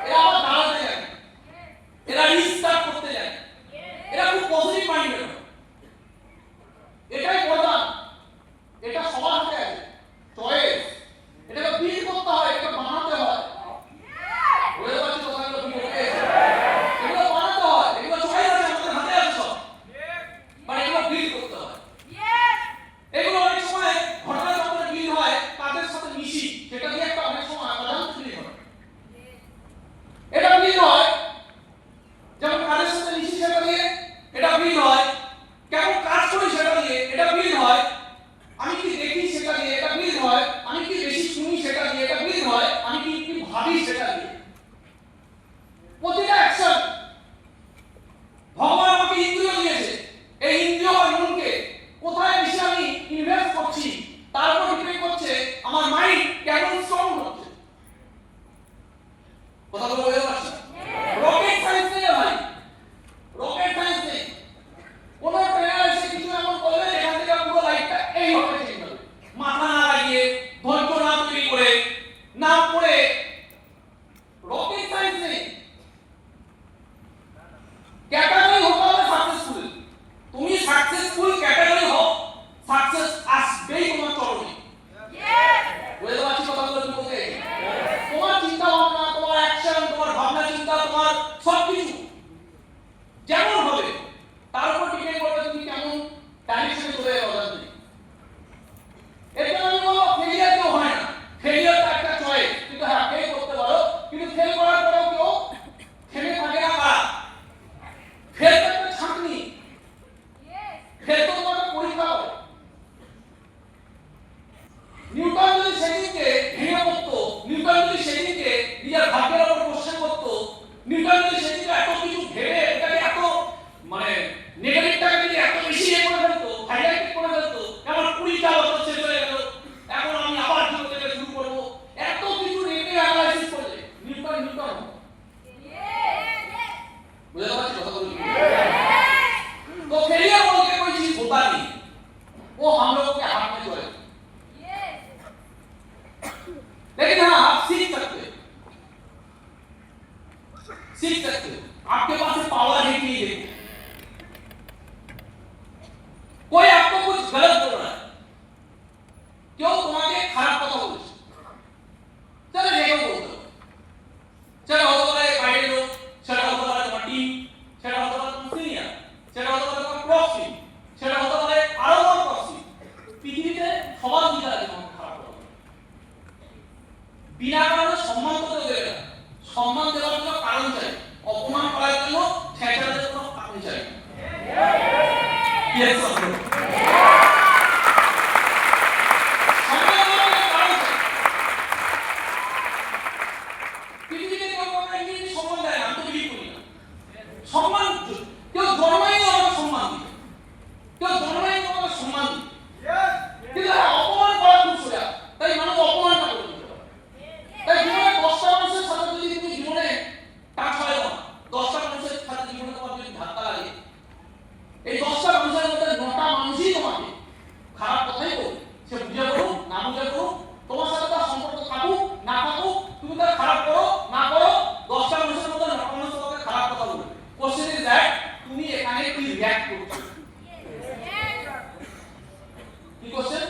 এরা আবার দাঁড়াতে যায়, এরা রিস্টার্ট করতে যায়, এরা খুব পজিটিভ মাইন্ডেড। এটাই প্রধান, এটা সবার হাতে আছে, চয়েস। এটাকে বিল করতে হয়, এটাকে বানাতে হয়। বুঝতে পারছি কথাগুলো কি বলতে? এগুলো বানাতে হয়, এগুলো চয়েস আছে, আমাদের হাতে আছে সব, বাট এগুলো বিল করতে হয়। এগুলো অনেক সময় ঘটনা চক্রে বিল হয়, তাদের সাথে মিশি, সেটা দিয়ে একটা অনেক সময় অজান্তে বিল হয়। এটা বিল হয়, যেমন কাজের সাথে মিশি সেটা দিয়ে এটা বিল হয়, কেমন কাজ করি সেটা দিয়ে এটা বিল হয়, আমি কি দেখি সেটা দিয়ে এটা বিল হয়, আমি কি বেশি শুনি সেটা দিয়ে এটা বিল হয়, আমি কি কি ভাবি সেটা দিয়ে। প্রতিটা অ্যাকশন ভগবান আমাকে ইন্দ্রিয় দিয়েছে, এই ইন্দ্রিয় আর মনকে কোথায় বেশি আমি ইনভেস্ট করছি তার উপর ডিপেন্ড করছে আমার মাইন্ড কেমন স্ট্রং হচ্ছে। কথাগুলো বুঝতে পারছেন? রকেট সায়েন্স নেই ভাই, রকেট সায়েন্স নেই। কোন ট্রেনার এসে কিছু এমন বলবে এখান থেকে পুরো লাইফটা এই হবে চেঞ্জ হবে। মাথা না লাগিয়ে, ধৈর্য না তৈরি করে, না পড়ে, রকেট সায়েন্স নেই। ক্যাটাগরি হতে হবে সাকসেসফুল। তুমি সাকসেসফুল ক্যাটাগরি হও, সাকসেস আসবেই তোমার চরণে। বুঝতে পারছি কথাগুলো কি বলতে? তোমার চিন্তা ভাবনা, তোমার অ্যাকশন, তোমার ভাবনা চিন্তা, তোমার সবকিছু যেমন হবে তার উপর ডিপেন্ড করবে তুমি কেমন ডাইরেকশনে চলে যাবে অজান্তে। এটা আমি বলবো ফেলিয়ার কেউ হয় না, ফেলিয়ারটা একটা চয়েস। কিন্তু হ্যাঁ ফেল করতে পারো, কিন্তু ফেল করার পরেও কেউ থেমে থাকে না। কারা ফেল একটা ছাঁকনি, ফেল তো তোমাকে পরীক্ষা হবে। নিউটন যদি সেদিনকে ভেঙে পড়তো, নিউটন যদি সেদিনকে নিজের ভাগ্যের উপর কোশ্চেন করতো, নিউটন যদি সেদিনকে এত কিছু ভেবে এটাকে এত মানে নেগেটিভটাকে যদি এত বেশি ইয়ে করে ফেলতো, হাইলাইট করে ফেলতো, আমার 20টা বছর শেষ হয়ে গেল, এখন আমি আবার জীবন থেকে শুরু করবো, এত কিছু নেগেটিভ অ্যানালাইসিস করলে নিউটন হতো। বুঝতে পারছি কথা বলি? तो फेलियर बोल के कोई चीज होता नहीं, वो हम लोगों के हाथ में जो है। लेकिन हाँ आप सीख सकते हो, सीख सकते हो। आपके पास पावर है कि नहीं? कोई आपको कुछ गलत बोल रहा है, क्यों तुम्हारे खराब पता बोल, चलो देखो बोलते हो, चलो हो तो है फाइनल लो, चलो हो तो है तुम्हारी टीम, चलो हो तो है तुम सीनियर, चलो हो तो है तुम्हारा प्रॉक्सी, चलो हो तो है আরো বড় প্রক্সি। পৃথিবীতে সবার অধিকার আছে তোমাকে খারাপ করার। বিনা কারণে সম্মান করতে দেবে না, সম্মান দেওয়ার জন্য কারণ চাই, অপমান করার জন্য ঠেকানোর জন্য কারণ চাই। ইয়েস সম্মান দেওয়ার জন্য কারণ চাই। পৃথিবীতে কেউ কাউকে এমনি সম্মান দেয় না, আমি তো বিলিভ করি না। সম্মান কেউ জন্মাই আমাকে সম্মান দিবে, কেউ জন্মাই আমাকে সম্মান দিবে, কিন্তু অপমান করা খুব সোজা, তাই মানুষ অপমানটা করে দিতে পারে। তাই জীবনে 10টা মানুষের সাথে যদি তুমি জীবনে টাচ হয় না, 10টা মানুষের সাথে জীবনে তোমার যদি ধাক্কা লাগে, এই 10টা মানুষের মধ্যে 9টা মানুষই তোমাকে খারাপ কথাই বলবে। সে বুঝে করুক না বুঝে করুক, তোমার সাথে তার সম্পর্ক থাকুক না থাকুক, তুমি তার খারাপ করো না করো, 10টা মানুষের মধ্যে 9টা মানুষ তোমাকে খারাপ কথা বলবে। কোশ্চেন ইজ দ্যাট তুমি এখানে কি রিঅ্যাক্ট করছো? কি কোশ্চেন?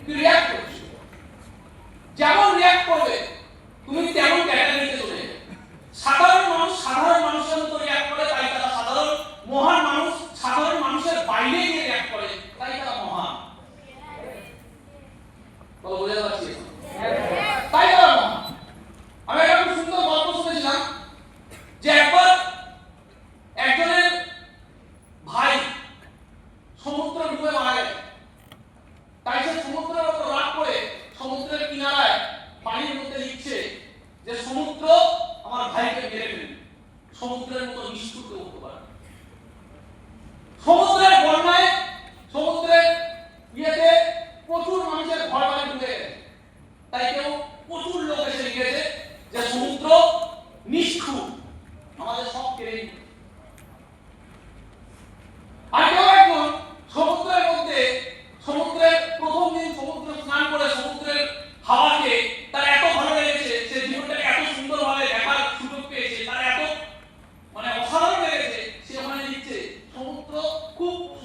কি রিঅ্যাক্ট করছো? যেমন রিঅ্যাক্ট করবে তুমি তেমন ক্যাটাগরিতে চলে যাবে। সাধারণ মানুষ সাধারণ মানুষের মতো রিঅ্যাক্ট করে, তাই তারা সাধারণ। মহান মানুষ সাধারণ মানুষের বাইরে গিয়ে রিঅ্যাক্ট করে, তাই তারা মহান। বলো বুঝতে পারছি? তাই তারা মহান। আমি একটা খুব সুন্দর গল্প শুনেছিলাম যে একবার একজনের ভাই সমুদ্র ডুবে মারা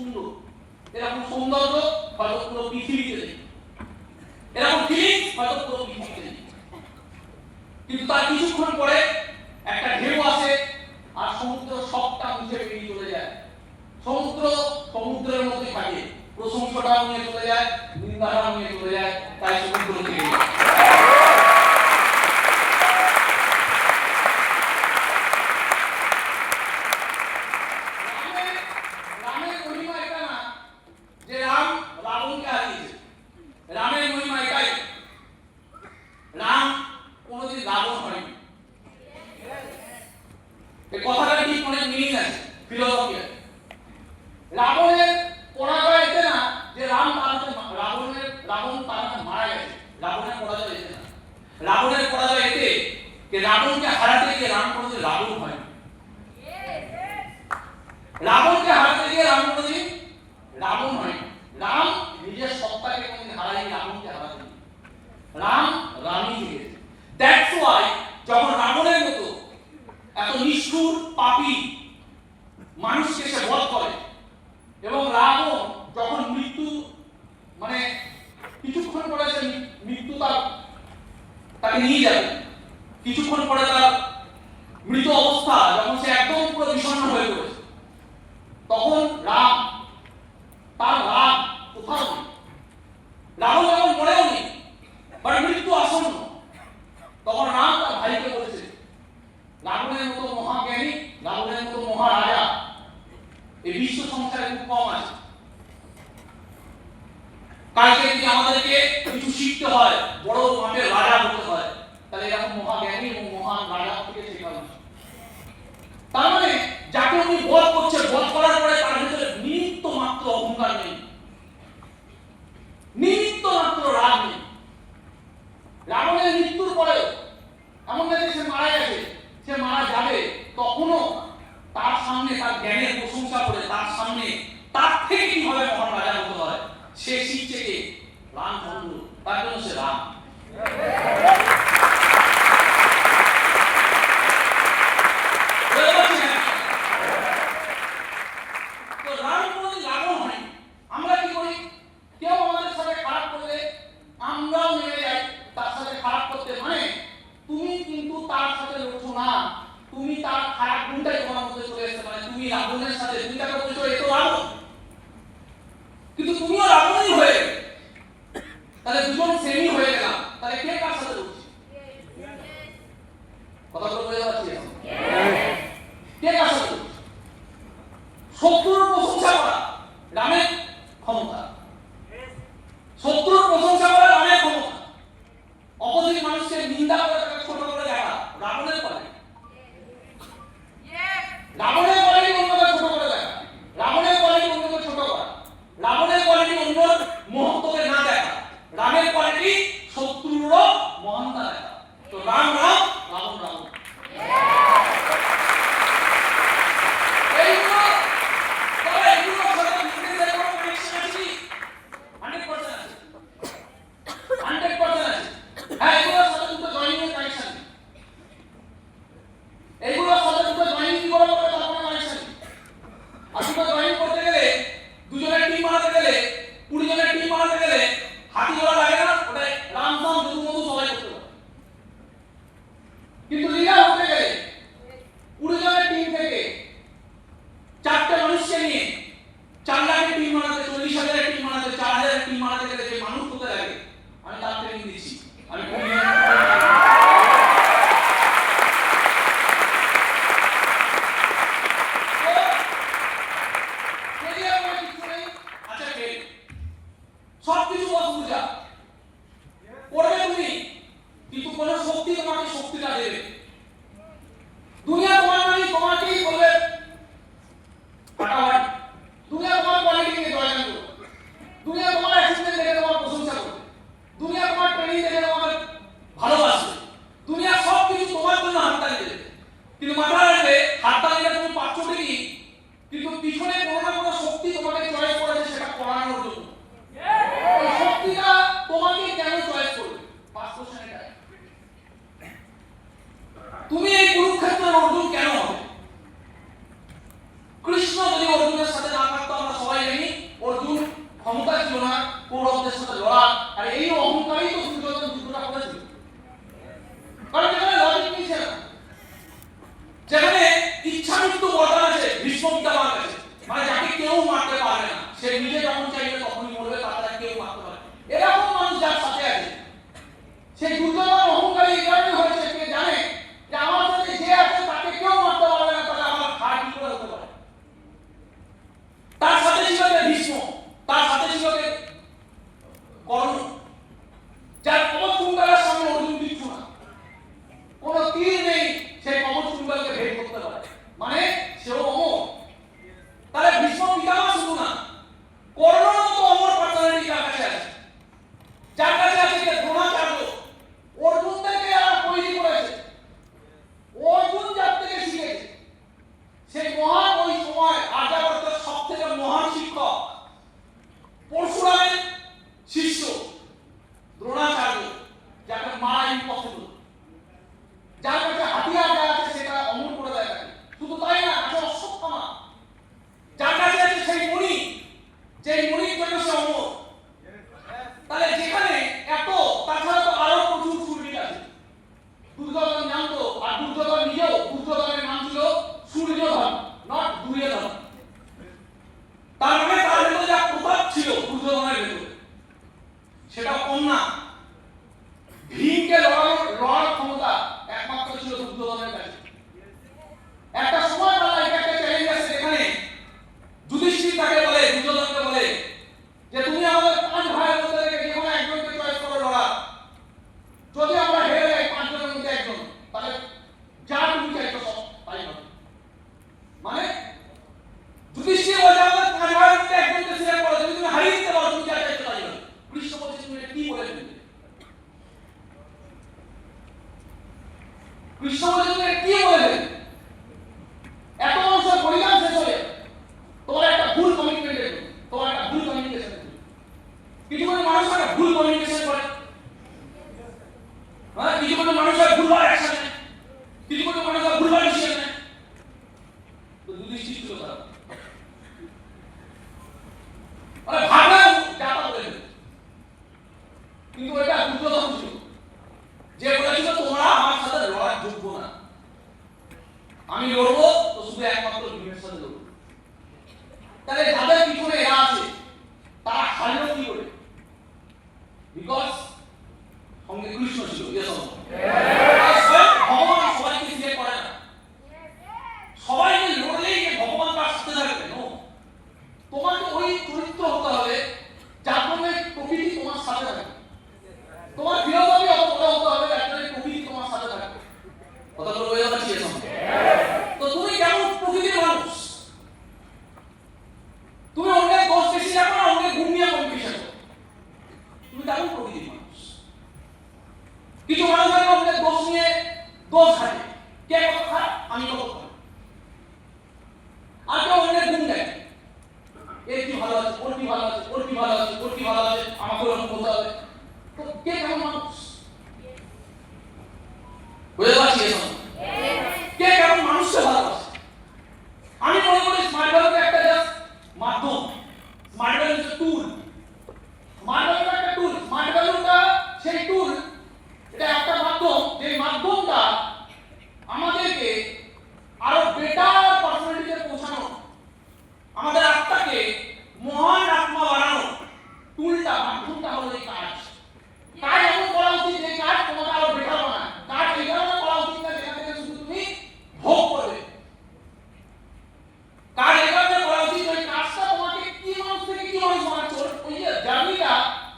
সুন্দর, এরকম সৌন্দর্য হয়তো পুরো পৃথিবীতে নেই, এরকম ফিলিংস হয়তো পুরো পৃথিবীতে নেই। কিন্তু তার কিছুক্ষণ পরে একটা ঢেউ আসে আর সমুদ্র সবটা মুছে বেরিয়ে চলে যায়। সমুদ্র সমুদ্রের মধ্যে থাকে, প্রশংসাটাও নিয়ে চলে যায়, নিন্দাটাও নিয়ে চলে যায়, তাই সমুদ্র থেকে রামের মহিমা এটা না যে রাম রাবণকে হারিয়েছে, রামের মহিমা এটাই রাম কোনোদিন রাবণ হয়নি। এই কথাটা ঠিক অনেক মিনিং আছে, ফিলোসফি আছে। রাবণের পরাজয় এতে না যে রাবণ তার হাতে মারা গেছে, রাবণের পরাজয় এতে না। রাবণের পরাজয় এতে যে রাবণকে হারাতে গিয়ে রাম কোনোদিন রাবণ হয়নি। রাবণকে হারাতে গিয়ে রাম কোনোদিন রাবণ হয়নি। রাম নিজের সত্তাকে কোনোদিন হারায়নি, রাবণকে হারায়নি। রাম রামই থেকে। দ্যাটস ওয়াই যখন রাবণের মতো এত নিষ্ঠুর পাপী মানুষকে সে বধ করে এবং রাবণ যখন মৃত্যু মানে কিছুক্ষণ পরে সে মৃত্যু তাকে নিয়ে যাবে, কিছুক্ষণ পরে তার মৃত অবস্থা যখন সে একদম পুরো বিষণ্ণ হয়ে পড়েছে, তখন তার রাগ কোথাও নেই। রাবণ যখন মরেও নেই, বাট মৃত্যু আসন্ন, তখন রাম তার ভাইকে বলেছে, রাবণের মতো মহাজ্ঞানী, রাবণের মতো মহারাজা এই বিশ্ব সংসারে খুব কম আছে। কালকে যদি আমাদেরকে কিছু শিখতে হয়, বড় মাপের রাজা হতে হয়, তাহলে এরকম মহাজ্ঞানী এবং মহান রাজা থেকে শেখা উচিত। তার মানে যাকে উনি বধ করছে, বধ করার পরে তার ভিতরে নিমিত্ত মাত্র অহংকার নেই, নিমিত্ত মাত্র রাগ নেই। রাবণের মৃত্যুর পরে এমন না যে সে মারা গেছে, সে মারা যাবে, তখনও তার সামনে তার জ্ঞানের প্রশংসা করে তার সামনে তার থেকে কিভাবে মহান রাজা হতে হয় সে শিখছে কে? রামচন্দ্র। তার জন্য সে রাম। তো রাম কোনোদিন রাবণ হয়নি। আমরা কি করি? কেউ আমাদের সাথে খারাপ করলে আমরাও নেমে যাই তার সাথে খারাপ করতে। মানে তুমি কিন্তু তার সাথে লড়ছো না, তুমি তার খারাপ গুণটাই তোমার মধ্যে চলে এসেছে। মানে তুমি রাবণের সাথে, তুমি তাকে বলছো এ তো রাবণ, কিন্তু তুমিও রাবণই হয়ে, তাহলে দুজন সেমই হয়ে গেলাম। তাহলে কে কার সাথে লড়ছে? কথাগুলো বুঝতে পারছি? কে কার সাথে লড়ছে? শত্রুর প্রশংসা করা রামের ক্ষমতা, শত্রুর প্রশংসা করা রামের ক্ষমতা, অপোজিট মানুষকে নিন্দা করে তাকে ছোট করে দেখা রাবণের কোয়ালিটি। রাবণের কোয়ালিটি অন্যকে ছোট করে দেখা, রাবণের কোয়ালিটি অন্যকে ছোট করা, রাবণের কোয়ালিটি অন্যর মহত্বকে না দেখা, রামের কোয়ালিটি শত্রুরও মহানতা দেখা। তো রাম রাম, রাবণ রাবণ। এইগুলোর সাথে বিজনেসের কোনো কানেকশন আছে কি? 100% আছে, 100% আছে। হ্যাঁ, এগুলোর সাথে দুটো জয়েনিং এর কানেকশন নেই, এগুলোর সাথে দুটো জয়েনিং কি করে তার কোনো কানেকশন নেই। আর দুটো জয়েনিং করতে গেলে, দুজনের টিম বানাতে গেলে, 20 জনের টিম বানাতে গেলে হাতি ঘোড়া লাগে না? ওটা রামসাম যদু মধু সবাই করতে পারে। কিন্তু লিডার হতে গেলে 20 জনের টিম থেকে 4টে মানুষকে নিয়ে 4 লাখের টিম বানাতে, 40,000 টিম বানাতে, 4,000 টিম বানাতে গেলে যে মানুষ হতে লাগে, আমি তার ট্রেনিং দিচ্ছি। আমি সবকিছু বুঝা করবে তুমি, কিন্তু কোন শক্তি তোমাকে শক্তিটা দেবে। দুনিয়া তোমার মানে তোমাকেই বলবে ফাটাফাটি, দুনিয়া তোমার কোয়ালিটি নিয়ে জয়গান করবে, দুনিয়া তোমার অ্যাচিভমেন্ট দেখে তোমার প্রশংসা করবে, দুনিয়া তোমার ট্রেনিং দেখে তোমার ভালোবাসবে, দুনিয়া সবকিছু তোমার জন্য হাততালি দেবে। কিন্তু মাথায় রাখবে, হাততালিটা তুমি পাচ্ছ ঠিকই, কিন্তু পিছনে কোনো না কোনো শক্তি তোমাকে চয়েস করেছে সেটা করানোর জন্য। ওই শক্তিটা ক্ষমতা ছিল না কৌরবদের সাথে লড়ার, আর এই অহংকারই তো দুর্যোধন যুদ্ধটা করেছিল। কারণ এখানে লজিক নিচ্ছে না, যেখানে ইচ্ছা মৃত্যু বরদান আছে ভীষ্ম পিতামহের কাছে, মানে যাকে কেউ মারতে পারবে না, সে নিজে যখন চাইবে তখনই মরবে, তাকে কেউ মারতে পারবে না। এরকম মানুষ যার সাথে আছে, সেই দুর্যোধন অহংকারী এই কারণে হয়েছে, কে জানে যে আমার সাথে যে আছে তাকে কেউ মারতে পারবে না, তাহলে আমার হার কি করে হতে পারে। তার সাথে ছিল যে ভীষ্ম, তার সাথে ছিল যে কর্ণ, যার কবচ কুণ্ডলের সামনে অর্জুন কিচ্ছু না, কোন তীর নেই সেই কবচ কুণ্ডলকে ভেদ করতে পারে, মানে সেও অমর। তাহলে ভীষ্ম পিতামহ শুধু না, কর্ণর মতো অমর পার্সোনালিটি যার কাছে আছে, যার কাছে আছে যে দ্রোণাচার্য অর্জুন থেকে আর তৈরি করেছে, অর্জুন যার থেকে শিখেছে, সেই মহান ওই সময় আর্যাবর্তের সব থেকে মহান শিক্ষক পরশুরামের শিষ্য দ্রোণাচার্য, যাকে মারা ইম্পসিবল, যার কাছে হাতিয়ার যা আছে সেটা অমর করে দেয় তাকে। শুধু তাই না, আছে অশ্বত্থামা, যার কাছে আছে সেই মণি, যেই মণির জন্য সে অমর। তাহলে যেখানে এত, তাছাড়া তো আরো প্রচুর শূরবীর আছে, দুর্যোধন জানতো, আর দুর্যোধন নিজেও, দুর্যোধনের নাম ছিল সূর্যধন, নট দুর্যোধন। তার মানে তার ভেতরে যা প্রতাপ ছিল দুর্যোধনের ভেতরে, সেটা কম না। ভীমকে লড়ার ক্ষমতা একমাত্র ছিল দুর্যোধনের কাছে। একটা সময় বলা, এটা একটা চ্যালেঞ্জ আছে, যেখানে যুধিষ্ঠির তাকে বলে, দুর্যোধনকে বলে যে তুমি আমাদের 5 ভাইয়ের মধ্যে থেকে যে কোনো একজনকে চয়েস করে লড়া, যদি আমরা হেরে যাই 5 জনের মধ্যে একজন, তাহলে যা তুমি চাইছো সব তাই হবে। মানে যুধিষ্ঠির বলে আমাদের 5 ভাইয়ের মধ্যে একজনকে সিলেক্ট করো, যদি তুমি হারিয়ে দিতে পারো তুমি যা চাইছো তাই হবে। কৃষ্ণ বলছে তুমি কি বলে দিবে, কৃষ্ণ বলে তুমি কি বলে দেবে, এত মানুষের পরিমাণ শেষ হয়ে তোমার একটা ভুল কমিটমেন্ট, তোমার একটা ভুল কমিউনিকেশন। কিছু কোনো মানুষ একটা ভুল কমিউনিকেশন করে, হ্যাঁ, কিছু কোনো মানুষের ভুলভাল অ্যাকশন নেয়, কিছু কোনো মানুষের ভুলভাল ডিসিশন নেয়। তো যুধিষ্ঠির ছিল তারা, আরে ভাবনা যাতা বলে দেবে, কিন্তু এটা দুর্যোধন ছিল, যে বলেছিল তোমরা আমার সাথে লড়ার যোগ্য না, আমি লড়বো তো শুধু একমাত্র ভীমের সাথে লড়বো। তাহলে যাদের পিছনে এরা আছে তারা হারলো কি করে? বিকজ সঙ্গে কৃষ্ণ ছিল। ভগবান সবাইকে সিলেক্ট করে না, সবাইকে লড়লেই যে ভগবান তার সাথে থাকবে, তোমাকে ওই চরিত্র হতে হবে যার জন্য প্রকৃতি তোমার সাথে থাকবে, তোমার ফিলোসফি হতে হবে যার জন্য প্রকৃতি তোমার সাথে থাকবে। কথা বলবো বোঝা যাচ্ছে? তো তুমি কেমন প্রকৃতির মানুষ? তুমি অন্যের দোষ বেশি রাখো না অন্যের গুণ নিয়ে কম্পিটিশন করো, তুমি কেমন প্রকৃতির মানুষ? কিছু মানুষ আছে অন্যের দোষ নিয়ে দোষ ঘাটে, কে কত খারাপ আমি কত খারাপ, আর কেউ অন্যের গুণ দেয়, এর কি ভালো আছে, ওর কি ভালো আছে, ওর কি ভালো আছে, ওর কি ভালো আছে, আমাকে ওরকম বলতে হবে। তো কে কেমন মানুষ? বুঝতে পারছি? কে কেমন মানুষকে ভালোবাসে? আমি মনে করি স্মার্ট ভ্যালু একটা জাস্ট মাধ্যম, স্মার্ট ভ্যালু হচ্ছে টুল, স্মার্ট ভ্যালু একটা টুল, স্মার্ট ভ্যালুটা সেই টুল, এটা একটা মাধ্যম, যে মাধ্যমটা আমাদেরকে আরো বেটার পার্সোনালিটিতে পৌঁছানো, আমাদের আত্মাকে মহান আত্মা বানানো টুলটা, মাধ্যমটা হলো এই কাজ। কাজ এমন করা উচিত যে কাজ তোমাকে আরো বেটার বানায়, কাজ এই কারণে করা উচিত না যেখান থেকে শুধু তুমি ভোগ করবে, কাজ এই কারণে করা উচিত ওই কাজটা তোমাকে কি মানুষ থেকে কি মানুষ বানাচ্ছে, ওই যে জার্নিটা,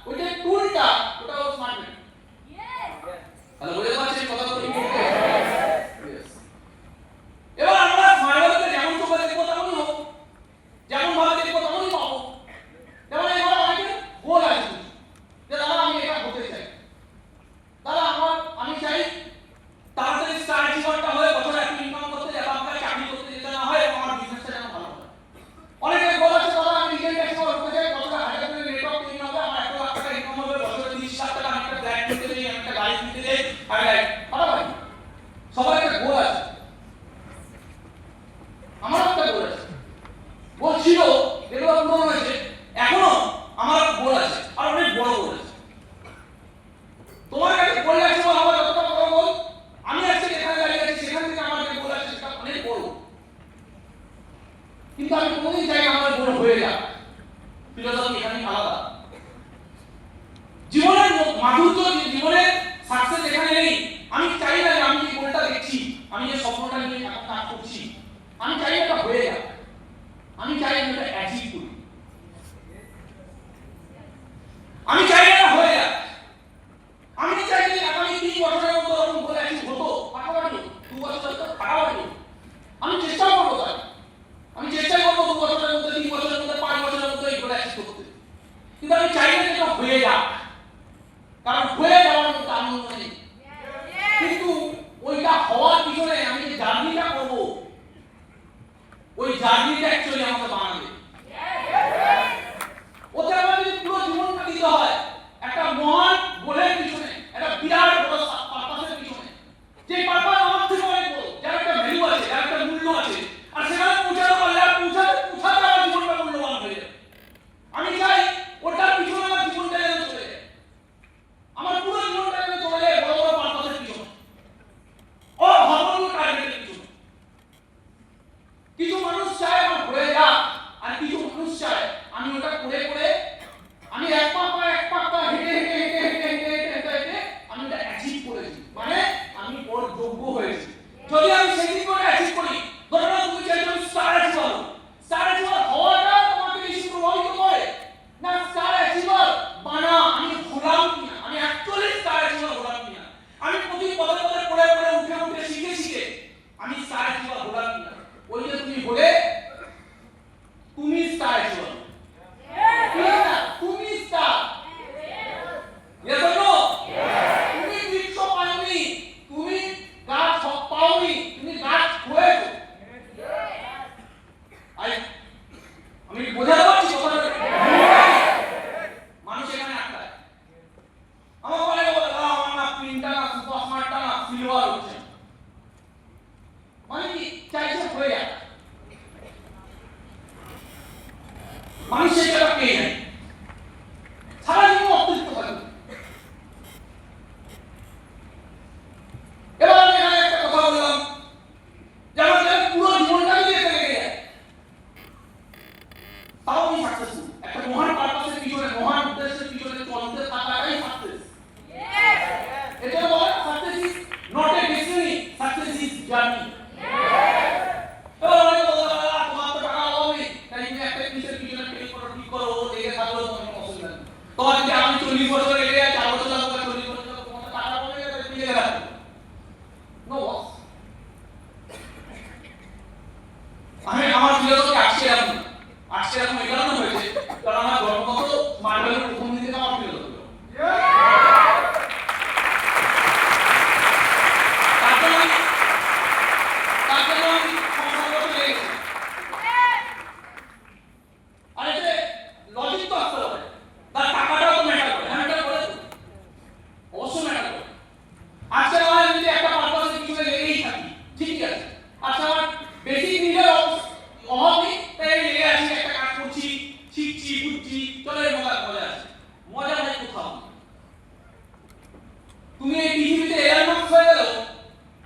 ওই যে টুলটা, ওটা হলো স্মার্ট ভ্যালু। তাহলে বুঝতে পারছেন কথা বলি? এবার আমরা স্মার্ট ভ্যালুকে যেমন চোখে দেখবো তেমনই হোক, যেমন ভাবে দেখবো তেমনই পাবো। ফিলোসফি এখানে আলাদা। জীবনের মাধুর্য, জীবনের সাকসেস এখানে নেই। আমি চাই না আমি যে গোলটা দেখছি, আমি যে স্বপ্নটা নিয়ে এখন কাজ করছি, আমি চাই এটা হয়ে যাক, আমি চাই আমি এটা অ্যাচিভ করি, আমি চাই এটা হয়ে যাক। আমি চাই যে আগামী 3 বছরের মধ্যে এরকম গোল অ্যাচিভ হতো, ফাটাফাটি 2 বছরের মধ্যে ফাটাফাটি। আমি চেষ্টা করবো তাই, আমি চেষ্টা করবো 2 বছরের মধ্যে, 3 বছরের মধ্যে, 5 বছরের মধ্যে এই গোল অ্যাচিভ করতে। কিন্তু আমি চাই না এটা হয়ে যাক, কারণ হয়ে যাওয়ার মতো আনন্দ নেই। কিন্তু ওইটা হওয়ার পিছনে আমি যে জার্নিটা করবো, ওই জার্নিটা অ্যাকচুয়ালি আমাকে বানাবে। ওতে আমার যদি পুরো জীবনটা দিতে হয় একটা মহান গোলের পিছনে, একটা বিরাট বড় পারপাসের পিছনে, যে পারপাস আমার থেকে অনেক বড়, যার একটা ভ্যালু আছে, যার একটা মূল্য আছে, আর সেখানে পৌঁছাতে পারলে আর পৌঁছাতে আমার জীবনটা মূল্যবান হয়ে যাবে। আমি চাই ওটার পিছনে আমার জীবনটা যেন চলে যায়, আমার পুরো জীবনটা যেন চলে যায় বড় বড় পারপাসের পিছনে, অভাবনীয় টার্গেটের পিছনে। কিছু মানুষ চায় আমার হয়ে যাক, আর কিছু মানুষ চায় আমি ওটা করে করে আমি এক পা হেঁটে আমি ওটা অ্যাচিভ করেছি, মানে আমি ওর যোগ্য হয়েছি। যদি আমি সেদিন করে অ্যাচিভ করি, ধরো না তুমি চাইছো আমি স্টার অ্যাচিভার, স্টার অ্যাচিভার হওয়াটা তোমাকে বেশি প্রভাবিত করে না স্টার অ্যাচিভার বানা আমি হলাম কিনা, আমি অ্যাকচুয়ালি স্টার অ্যাচিভার হলাম কিনা, আমি প্রতি পদে পদে পড়ে পড়ে উঠে উঠে শিখে আমি স্টার অ্যাচিভার হলাম কিনা। ওই যে তুমি হলে তুমি স্টার অ্যাচিভার, তুমি স্টার। Yes or no? তুমি বৃক্ষ পাওনি, তুমি গাছ পাওনি, তুমি গাছ হয়েছো। আমি বোঝাতে পারছি কথাটা? মানুষ এখানে আটকায়, আমার বলে আমার না প্রিন্টটা না সুপার স্মার্টটা না সিলভার হচ্ছে, মানে কি চাইছে হয়ে যায়, মানুষ সেটা পেয়ে যায়, সারা জীবন অতিরিক্ত থাকে। এবার আমি এখানে একটা কথা বললাম, যেমন পুরো জীবনটা যদি এতে লেগে যায় তাও আমি সাকসেসফুল। একটা মহান পারপাসের পিছনে, মহান উদ্দেশ্যের পিছনে চলতে থাকাটাই সাকসেস। এটা বলে success is not a destiny, success is journey. এবার অনেকে বলে তোমার তো টাকা হবে, তাই তুমি একটা কিসের পিছনে ঠিক করো লেগে থাকলো, তোমার অসুবিধা নেই। তোমার যদি আমি 40 বছর লেগে যায়, 4 বছর লাগবে, 40 বছর লাগবে, তোমার টাকা হবে না, তুমি লেগে থাকবে। নো বস, আমি আমার ফিলোসফি আজকে এরকম এই কারণে হয়েছে কারণ আমার জন্মগত মার্বেলের প্রথম দিন থেকে আমার ফিলোসফি তুমি এই পৃথিবীতে এলার মার্কস হয়ে গেল,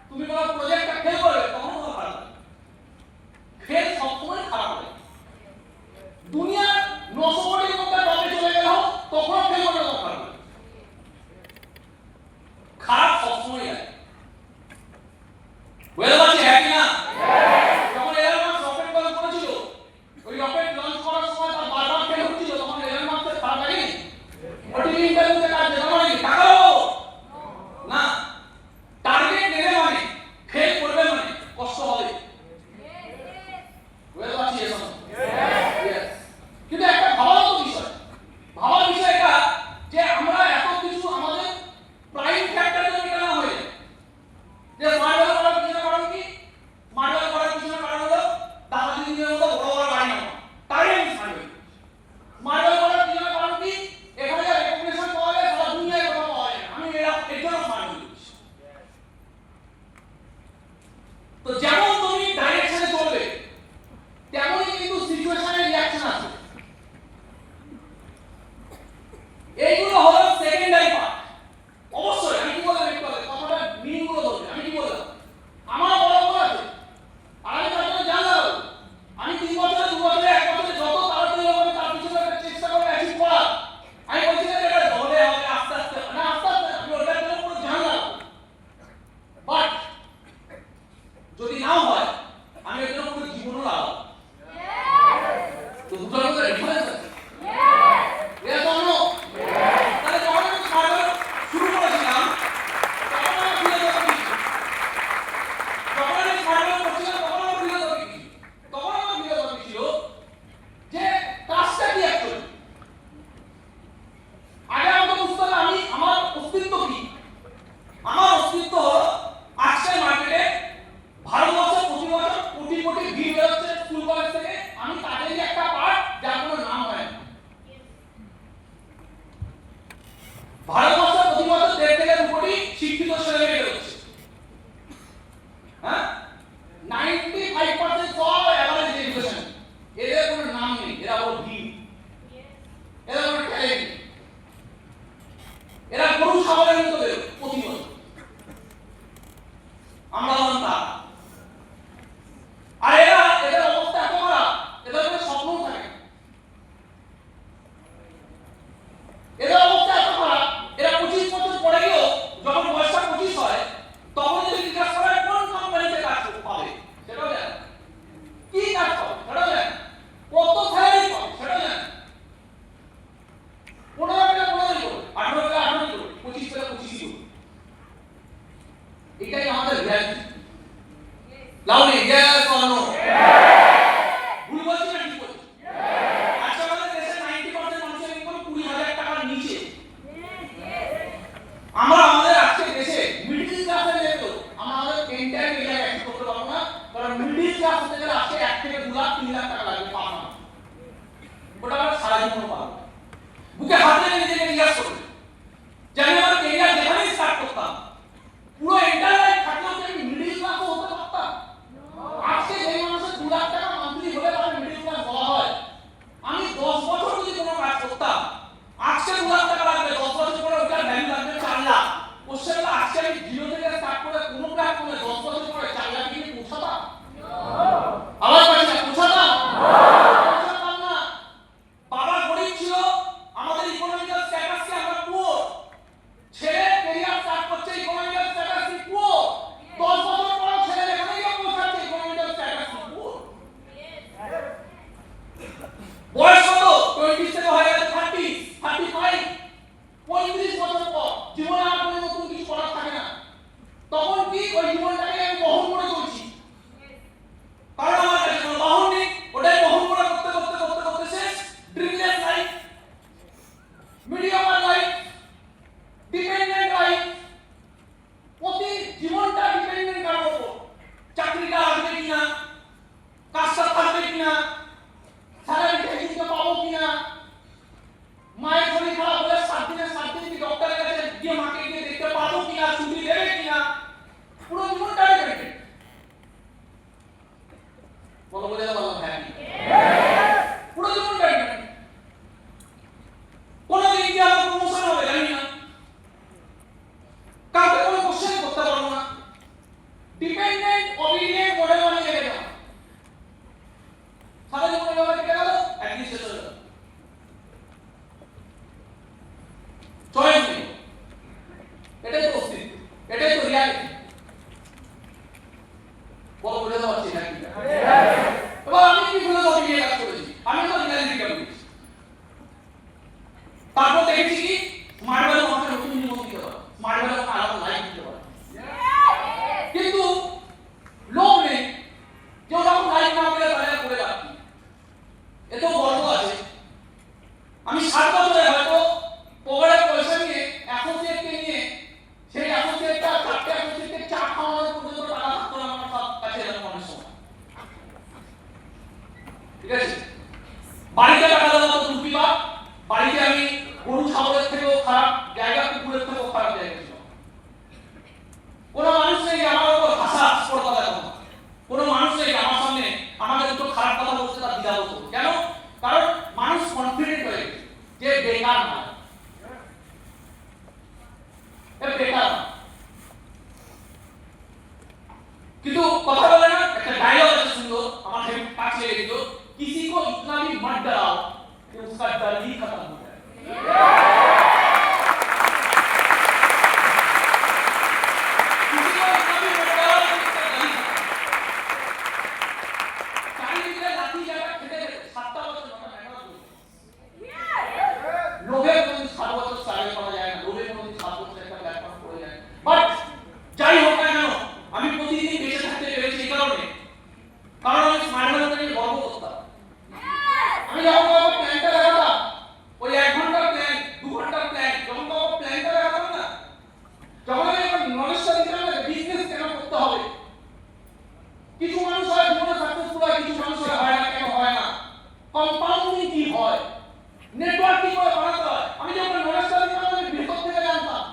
তুমি কোনো প্রজেক্টটা ফেল করবে তখন তোমার খারাপ লাগে, ফেল সবসময় খারাপ লাগে। দুনিয়া 900 কোটির মধ্যে টপে চলে গেল তখন ফেল করবে তখন খারাপ লাগে, খারাপ সবসময় লাগে। বুঝতে পারছি হ্যাঁ কি না? যখন এলার মার্কস রকেট লঞ্চ করেছিল, ওই রকেট লঞ্চ করার সময় তার বারবার ফেল হচ্ছিল, তখন এলার মার্কসের খারাপ লাগেনি? ওটি ইন্টারভিউতে কাজ যেতে পারেনি, টাকা না পারবো না। বুকে হাত রেখে নিজেকে জিজ্ঞাসা করবে যে আমি আমার কেরিয়ার যেখানেই স্টার্ট করতাম পুরো এন্টার লাইফ থাকলেও কি আমি মিডিল ক্লাসও হতে পারতাম? আজকে যে মানুষের 2 লাখ টাকা মান্থলি হলে তাকে মিডিল ক্লাস বলা হয়। আমি 10 বছর যদি কোনো কাজ করতাম আজকে 2 লাখ টাকা লাগবে, 10 বছর পরে ওটার ভ্যালু লাগবে 4 লাখ। কোশ্চেন হলো আজকে আমি জিরো থেকে স্টার্ট করে কোনো প্ল্যাটফর্মে 10 বছর পরে 4 লাখ কি পৌঁছাতাম? আবার বলছি পৌঁছাতাম? পৌঁছাতাম না। বাবা গরিব ছিল, আমাদের ইকোনমিক্যাল স্ট্যাটাস কি আমরা পুয়ার। ছেলে ক্যারিয়ার স্টার্ট করছে ইকোনমিক্যাল স্ট্যাটাস কি পুয়ার। 10 বছর পরে ছেলে এখানে গিয়ে পৌঁছাচ্ছে ইকোনমিক্যাল স্ট্যাটাস কি পুয়ার। বয়স কত? 20 থেকে হয়ে গেছে 30, 35, 35 বছর পর জীবনে আর কোনো নতুন কিছু করার থাকে না। তখন কি ওই জীবনটাকে আমি বহন করে চলছি, কারণ আমার কাছে কোনো বাহন নেই। ওটাই বহন করে করতে করতে করতে করতে শেষ। ড্রিমলেস লাইফ, মিডিয়ামার লাইফ, ডিপেন্ডেন্ট লাইফ। প্রতি জীবনটা ডিপেন্ডেন্ট কার উপর? চাকরিটা আসবে কিনা, কাজটা থাকবে কিনা, স্যালারি ঠিক পাবো কিনা, মায়ের শরীর খারাপ হলে 7 দিনের 7 দিন কি ডক্টরের কাছে গিয়ে মাকে গিয়ে দেখতে পাবো কিনা, ছুটি দেবে কিনা, পুরো জীবনটা ডিপেন্ডেন্ট। বলো বলে বলো হ্যাঁ পুরো জীবনটা ডিপেন্ডেন্ট। কোন দিন কি আমার প্রমোশন হবে জানি না, কাউকে কোনো কোশ্চেন করতে পারবো না। ডিপেন্ডেন্ট অবিডিয়েন্ট মডেল বানিয়ে রেখে দাও। সারা জীবন এভাবে কেটে গেল, একদিন শেষ হয়ে গেল। চয়েস নেই, এটাই তো অস্তিত্ব, এটাই তো রিয়ালিটি। বলো বুঝে দেওয়া হচ্ছে নাকি? এবার আমি কি ফিলোসফি নিয়ে কাজ করেছি, আমি তো রিয়ালিটিটা বুঝেছি। তারপর দেখেছি কি মার্বেল আমাকে নতুন জীবন দিতে পারে, মার্বেল আমাকে আলাদা লাইফ দিতে পারে। কিন্তু লোক নেই, কেউ যখন লাইফ না পেলে তাহলে করে রাখি। এতেও গর্ব আছে। আমি 7 বছরে হয়তো পকেটে পয়সা নিয়ে অ্যাসোসিয়েটকে নিয়ে সেই অ্যাসোসিয়েটটা 4টে অ্যাসোসিয়েটকে চা খাওয়ানোর পর্যন্ত টাকা থাকতো না আমার কাছে এরকম অনেক সময়। ঠিক আছে, বাড়িতে টাকা দেওয়া তো দুর্বিপাক। বাড়িতে আমি গরু ছাগলের থেকেও খারাপ জায়গা, কুকুরের থেকেও খারাপ জায়গা ছিল। কোনো মানুষ নেই আমার উপর ভাষা স্পর্ধা দেখানো, কোনো মানুষ নেই আমার সামনে আমাকে দুটো খারাপ কথা বলতে তার দ্বিধা হতো। কেন? কারণ মানুষ কনফিডেন্ট হয়ে গেছে যে বেকার না, বেকার। কিন্তু কথা বলে না, একটা ডায়লগ আছে সুন্দর, আমার হেড কাজ লেগে দিল, किसी को इतना भी मत डराओ कि उसका डर ही खत्म हो जाए। किसी को इतना भी मत डराओ कि उसका डर ही खत्म। চারিদিকে লাঠি জায়গা খেতে খেতে 7টা বছর মাথা ব্যাটা হয়ে লোভে কোনদিন 7 বছর সার্ভে করা যায় না, লোভে কোনদিন 7 বছর একটা প্ল্যাটফর্ম করে যায়। বাট যাই হোক না কেন আমি প্রতিদিন বেঁচে থাকতে পেরেছি এই কারণে, কারণ আমি স্মার্টফোনকে নিয়ে গর্ব করতাম। আমি যখন বাবা প্ল্যানটা দেখাতাম, ওই 1 ঘন্টার প্ল্যান, 2 ঘন্টার প্ল্যান, যখন বাবা প্ল্যানটা দেখাতাম না, যখন আমি আমার নলেজটা দিতাম না বিজনেস কেন করতে হবে। কিছু মানুষ হয় জীবনে সাকসেসফুল হয়, কিছু মানুষ হয় না। কেন হয় না? কম্পাউন্ডিং কি হয়, নেটওয়ার্ক কি করে বানাতে হয়। আমি যখন নলেজটা দিতাম আমি ভেতর থেকে জানতাম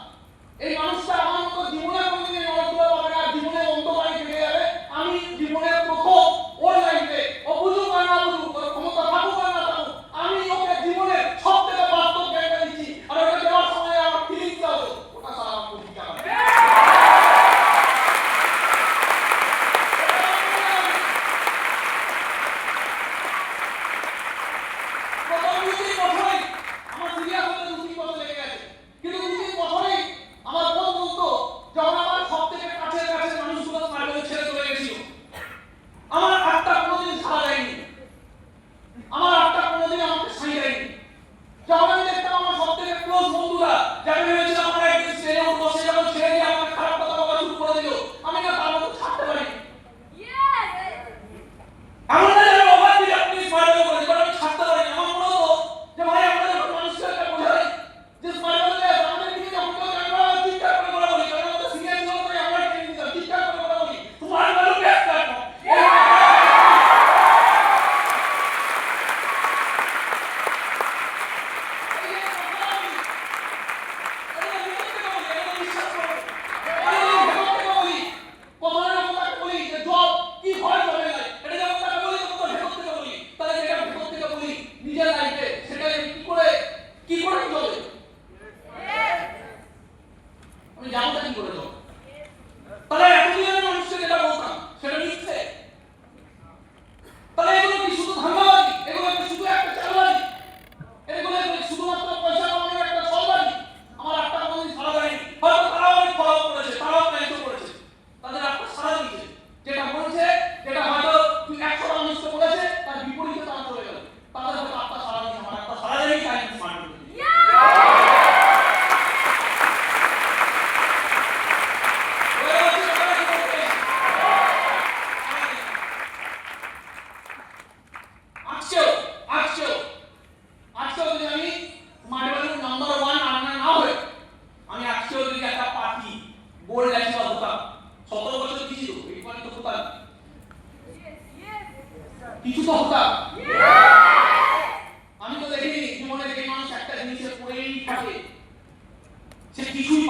এই মানুষটা আমার মতো জীবনে কোনোদিন নলেজগুলো পাবে না, জীবনে অন্ধকারে কেটে যাবে। আমি জীবনের প্রথম ওর লাইফে ও বুঝুক আর না বুঝুক, ওর ক্ষমতা থাকুক আর না থাকুক, আমি ওকে জীবনের সব থেকে বাস্তব জ্ঞানটা দিচ্ছি। আর ওটা দেওয়ার সময় আমার ফিলিংসটা হতো ওটা সারা আমার প্রতিটা আমার সিরিয়াস হতে 2-3 বছর লেগে গেছে। কিন্তু 2-3 বছরেই আমার বোন বলতো যখন আমার সব থেকে কাছের মানুষগুলো মার্বেল ছেড়ে চলে গেছিল, আমার আত্মা কোনোদিন ছাড়া যায়নি, আমার আত্মা কোনোদিন আমাকে ছাড়িয়ে যায়নি। যখন আমি দেখতাম আমার সব থেকে ক্লোজ বন্ধুরা যাকে ভেবেছিলাম আমার একদিন স্টেজে উঠবো, সে যখন ছেড়ে দিয়ে আমাকে খারাপ কথা বলা শুরু করে দিল, আমি না তার মতো ছাড়তে পারি। এমন না যে ওভার দিলে আপনি স্মার্টফোন করে দিবেন, আমি ছাড়তে পারি। আমার মনে হতো যে ভাই আমরা যখন মানুষকে একটা বোঝাই যে স্মার্টফোনে আমাদের দিকে যখন কেউ আমরা চিৎকার করে বলা বলি, কারণ আমাদের সিনিয়র ছিল করে আমরা ট্রেনিং দিতাম, চিৎকার করে বলা বলি তোমার ভালো বেস্ট প্ল্যাটফর্ম।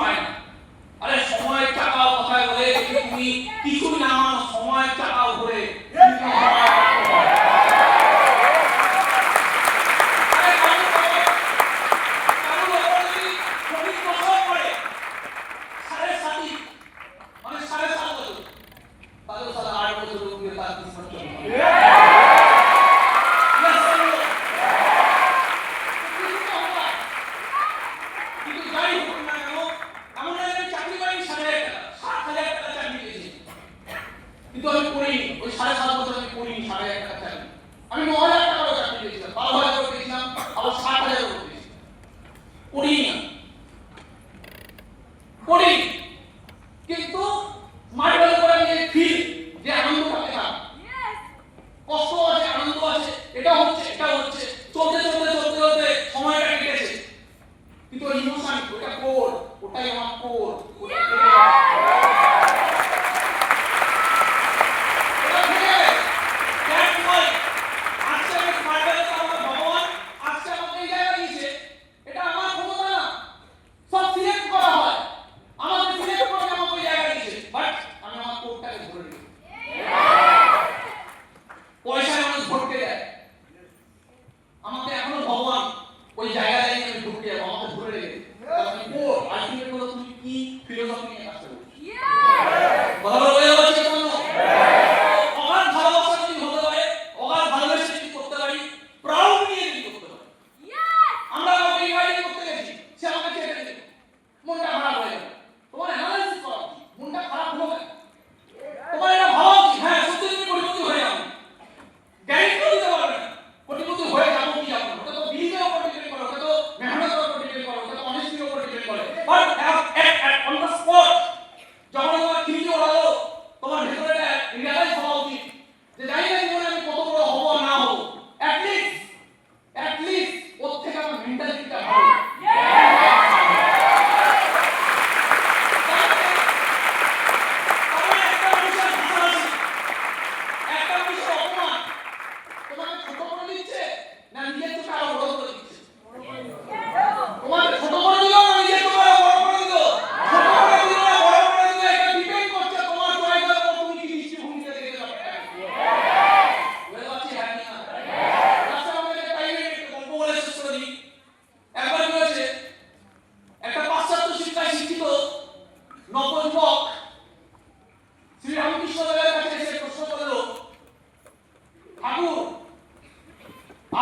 পায় না। আরে সময়ের চাকাও কথায় বলে তুমি কিছুই না মানো, সময়ের চাকাও ঘুরে। কিন্তু আমি করিনি, ওই 7.5 বছর আমি করিনি 7,500 টাকা চাকরি। আমি 9,000 টাকারও চাকরি পেয়েছিলাম, 12,000 করে পেয়েছিলাম, আবার 7,000 করে পেয়েছিলাম। করিনি না, করিনি। কিন্তু মার্বেল করে আমি ফিল যে আনন্দটা পেলাম, কষ্ট আছে, আনন্দ আছে, এটা হচ্ছে, এটা হচ্ছে, চলতে চলতে চলতে চলতে সময়টা কেটেছে। কিন্তু ওই ইমোশন, ওটা কোর, ওটাই আমার কোর, ওটা ওই জায়গায় আমি ঢুকে যাবো, আমাকে ধরে রেখে আলটিমেট হলো তুমি কি ফিলোসফি নিয়ে কাজ করো। কথা বলে যাচ্ছে কেন? অগাধ ভালোবাসা যদি হতে পারে, অগাধ ভালোবাসা যদি করতে পারি, প্রাউড নিয়ে যদি করতে পারি। আমরা কাউকে ইনভাইট করতে গেছি, সে আমাকে ছেড়ে দিল, মনটা খারাপ হয়ে গেল। তোমার অ্যানালাইসিস করা উচিত, মনটা খারাপ হলো কেন? তোমার এটা ভাবা উচিত, হ্যাঁ সত্যি তুমি কোটিপতি হয়ে যাবে, গ্যারান্টি দিতে পারবে না কোটিপতি হয়ে যাবো কি যাবো, ওটা তো বিলিজের উপর ডিপেন্ড করে, ওটা তো মেহনতের উপর ডিপেন্ড করে, ওটা তো অনেস্টির উপর ডিপেন্ড করে। বাট অন দ্য স্পট যখন তোমার খিলজি ওড়ালো, তোমার ভেতরে রিয়ালাইজ হওয়া উচিত যে জানি না জীবনে আমি কত বড় হবো না হবো, অ্যাটলিস্ট ওর থেকে আমার মেন্টালিটিটা ভালো।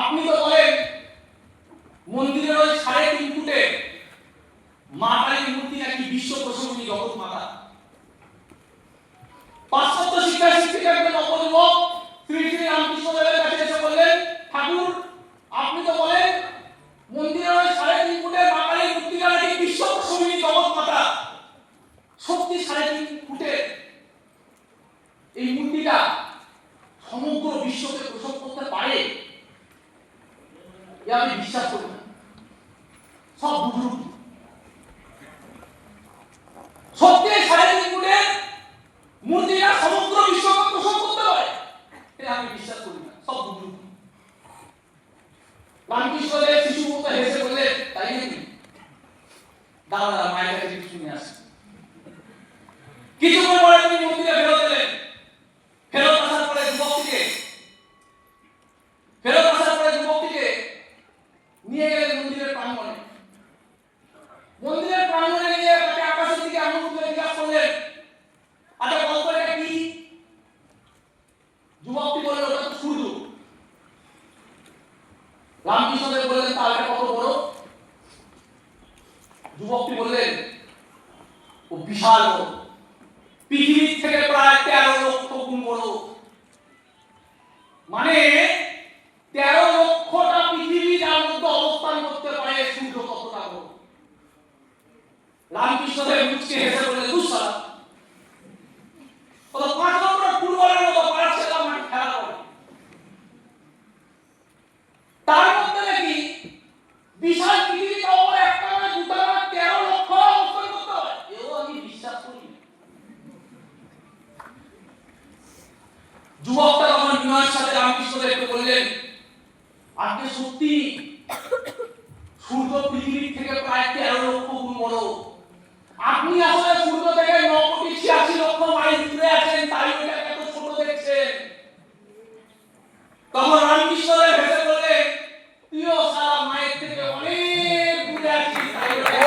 আপনি তো বলেন মন্দিরের ওই 3.5 ফুটে মা কালীর মূর্তি নাকি বিশ্ব প্রশংসনীয় জগৎ মাতা। পাশ্চাত্য শিক্ষা শিক্ষিত একজন নবযুবক শ্রী শ্রী রামকৃষ্ণদেবের কাছে এসে বললেন, ঠাকুর আপনি তো বলেন মন্দিরের ওই 3.5 ফুটে মা কালীর মূর্তিটা নাকি বিশ্ব প্রশংসনীয় জগৎ মাতা। সত্যি 3.5 ফুটে এই মূর্তিটা সমগ্র বিশ্বকে প্রসব করতে পারে? আমি বিশ্বাস করি না, সব বুঝুন। সত্যি 3.5 ফুটের মূর্তিটা সমগ্র বিশ্বকে প্রসব করতে পারে? এটা আমি বিশ্বাস করি না, সব বুঝুন। রামকৃষ্ণদেব শিশু মতো হেসে বললেন, তাই নাকি? দাদা মায়ের কাছে কিছু শুনে আসি। কিছুক্ষণ পরে তিনি মন্দিরে ফেরত এলেন। ফেরত আসার পরে যুবকটিকে নিয়ে গেলেন মন্দিরের প্রাঙ্গণে। মন্দিরের প্রাঙ্গণে নিয়ে তাকে আকাশের দিকে আঙুল তুলে জিজ্ঞাসা করলেন, আচ্ছা বলতো এটা কি? যুবকটি বলল, ওটা তো সূর্য। রামকৃষ্ণদেব বললেন, তাহলে কত বড়? যুবকটি বললেন, ও বিশাল বড়, পৃথিবীর থেকে প্রায় 13 লক্ষ গুণ বড়। মানে 13 লক্ষটা পৃথিবী যার মধ্যে অবস্থান করতে পারে, সূর্য কতটা বড়? রামকৃষ্ণদেব মুচকে হেসে বললেন, দুঃসালা, ওটা 5 নম্বর ফুটবলের মতো পাড়ার ছেলে মাঠে খেলা করে, তার মধ্যে নাকি বিশাল পৃথিবীটা ওর একটা না দুটো না 13 লক্ষ অবস্থান করতে পারে? এও আমি বিশ্বাস করি না। যুবকটা তখন বিনয়ের সাথে রামকৃষ্ণদেবকে বললেন, আপনি সত্যি সূর্য পৃথিবীর থেকে প্রায় 13 লক্ষ গুণ বড়, আপনি আসলে সূর্য থেকে 9,86,00,000 মাইল দূরে আছেন, তাই ওটাকে এত ছোট দেখছেন। তখন রামকৃষ্ণদেব হেসে বললেন, তুইও সারা মায়ের থেকে অনেক দূরে আছিস, তাই ওটাকে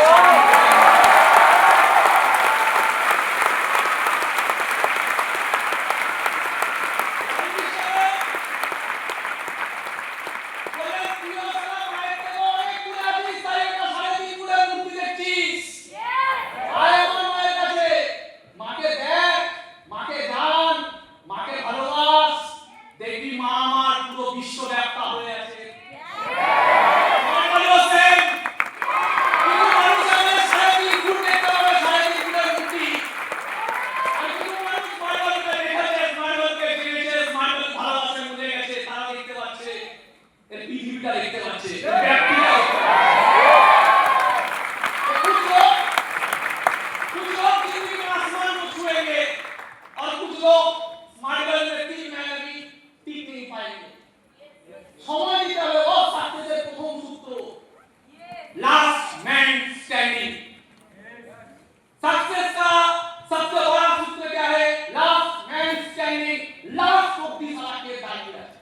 পৃথিবীটা দেখতে পাচ্ছে, ব্যক্তিটা कुछ लोग जिंदगी में आसमान को छुएंगे और कुछ लोग मार्बल में 3 महीने भी टिक नहीं पाएंगे। সময় দিতে হবে। ও সাকসেসের প্রথম সূত্র, लास्ट मैन स्टैंडिंग। सक्सेस का सबसे बड़ा सूत्र क्या है? Last man standing. लास्ट অবধি সারাকে দাঁড়িয়ে আছে।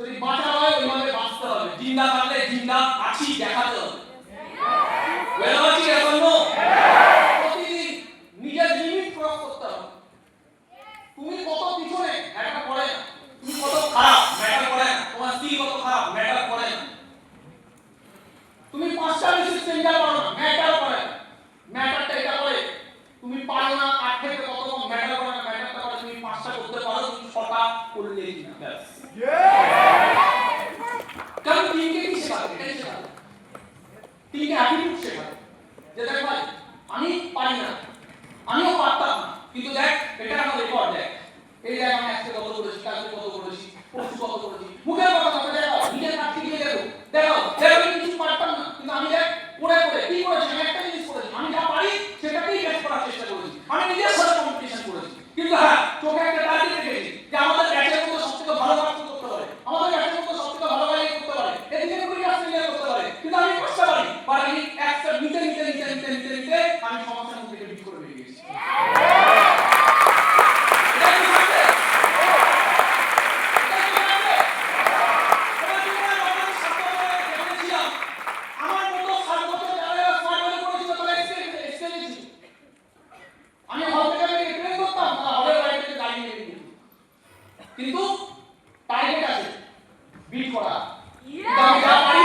যদি বাঁচা হয় ওইভাবে বাঁচতে হবে, জিন্দা থাকলে জিন্দা আছি দেখাতে হবে। বেরোচ্ছি এখন প্রতিদিন নিজের লিমিট ক্রস করতে হবে। তুমি কত পিছনে ম্যাটার করে না, তুমি কত খারাপ ম্যাটার করে না, তোমার স্কিল কত খারাপ ম্যাটার করে না, তুমি 5টা বেশি চেঞ্জার পারো না ম্যাটার করে না। ম্যাটারটা এটা করে তুমি পারো না, আর থেকে কত কম ম্যাটার করে না। ম্যাটারটা করে তুমি 5টা করতে পারো, তুমি 6টা করলেই না ব্যাস। কারণ তিনকে কি শেখাবে? এটাই শেখাবে, তিনকে অ্যাটিটিউড শেখাবে যে দেখ ভাই আমি পারি না, আমিও পারতাম না, কিন্তু দেখ এটা আমার রেকর্ড, দেখ এই দেখ আমি আজকে কত করেছি, কালকে কত করেছি, পরশু কত করেছি। মুখের কথা কথা দেখাও, নিজের কাজ থেকে দেখো, দেখাও আমি কিছু পারতাম না, কিন্তু আমি দেখ পড়ে পড়ে কি করেছি, আমি একটা জিনিস করেছি, আমি যা পারি সেটাকেই বেস্ট করার চেষ্টা করেছি, আমি নিজের সাথে কম্পিটিশন করেছি। কিন্তু হ্যাঁ চোখে একটা টার্গেট রেখেছি যে আমাদের ব্যাচের মধ্যে সবথেকে ভালো কাজ করতে পারে, আমাদের ব্যাচের মধ্যে সবথেকে ভালো কাজ করতে পারে, এদিকে কুড়ি কাজ করতে পারে, কিন্তু আমি পারতে পারি আমি একটা নিতে নিতে নিতে নিতে নিতে নিতে আমি সমস্যার মধ্যে বিট করে বেরিয়ে গেছি। কিন্তু টার্গেট আছে বিট করা, কিন্তু আমি যা পারি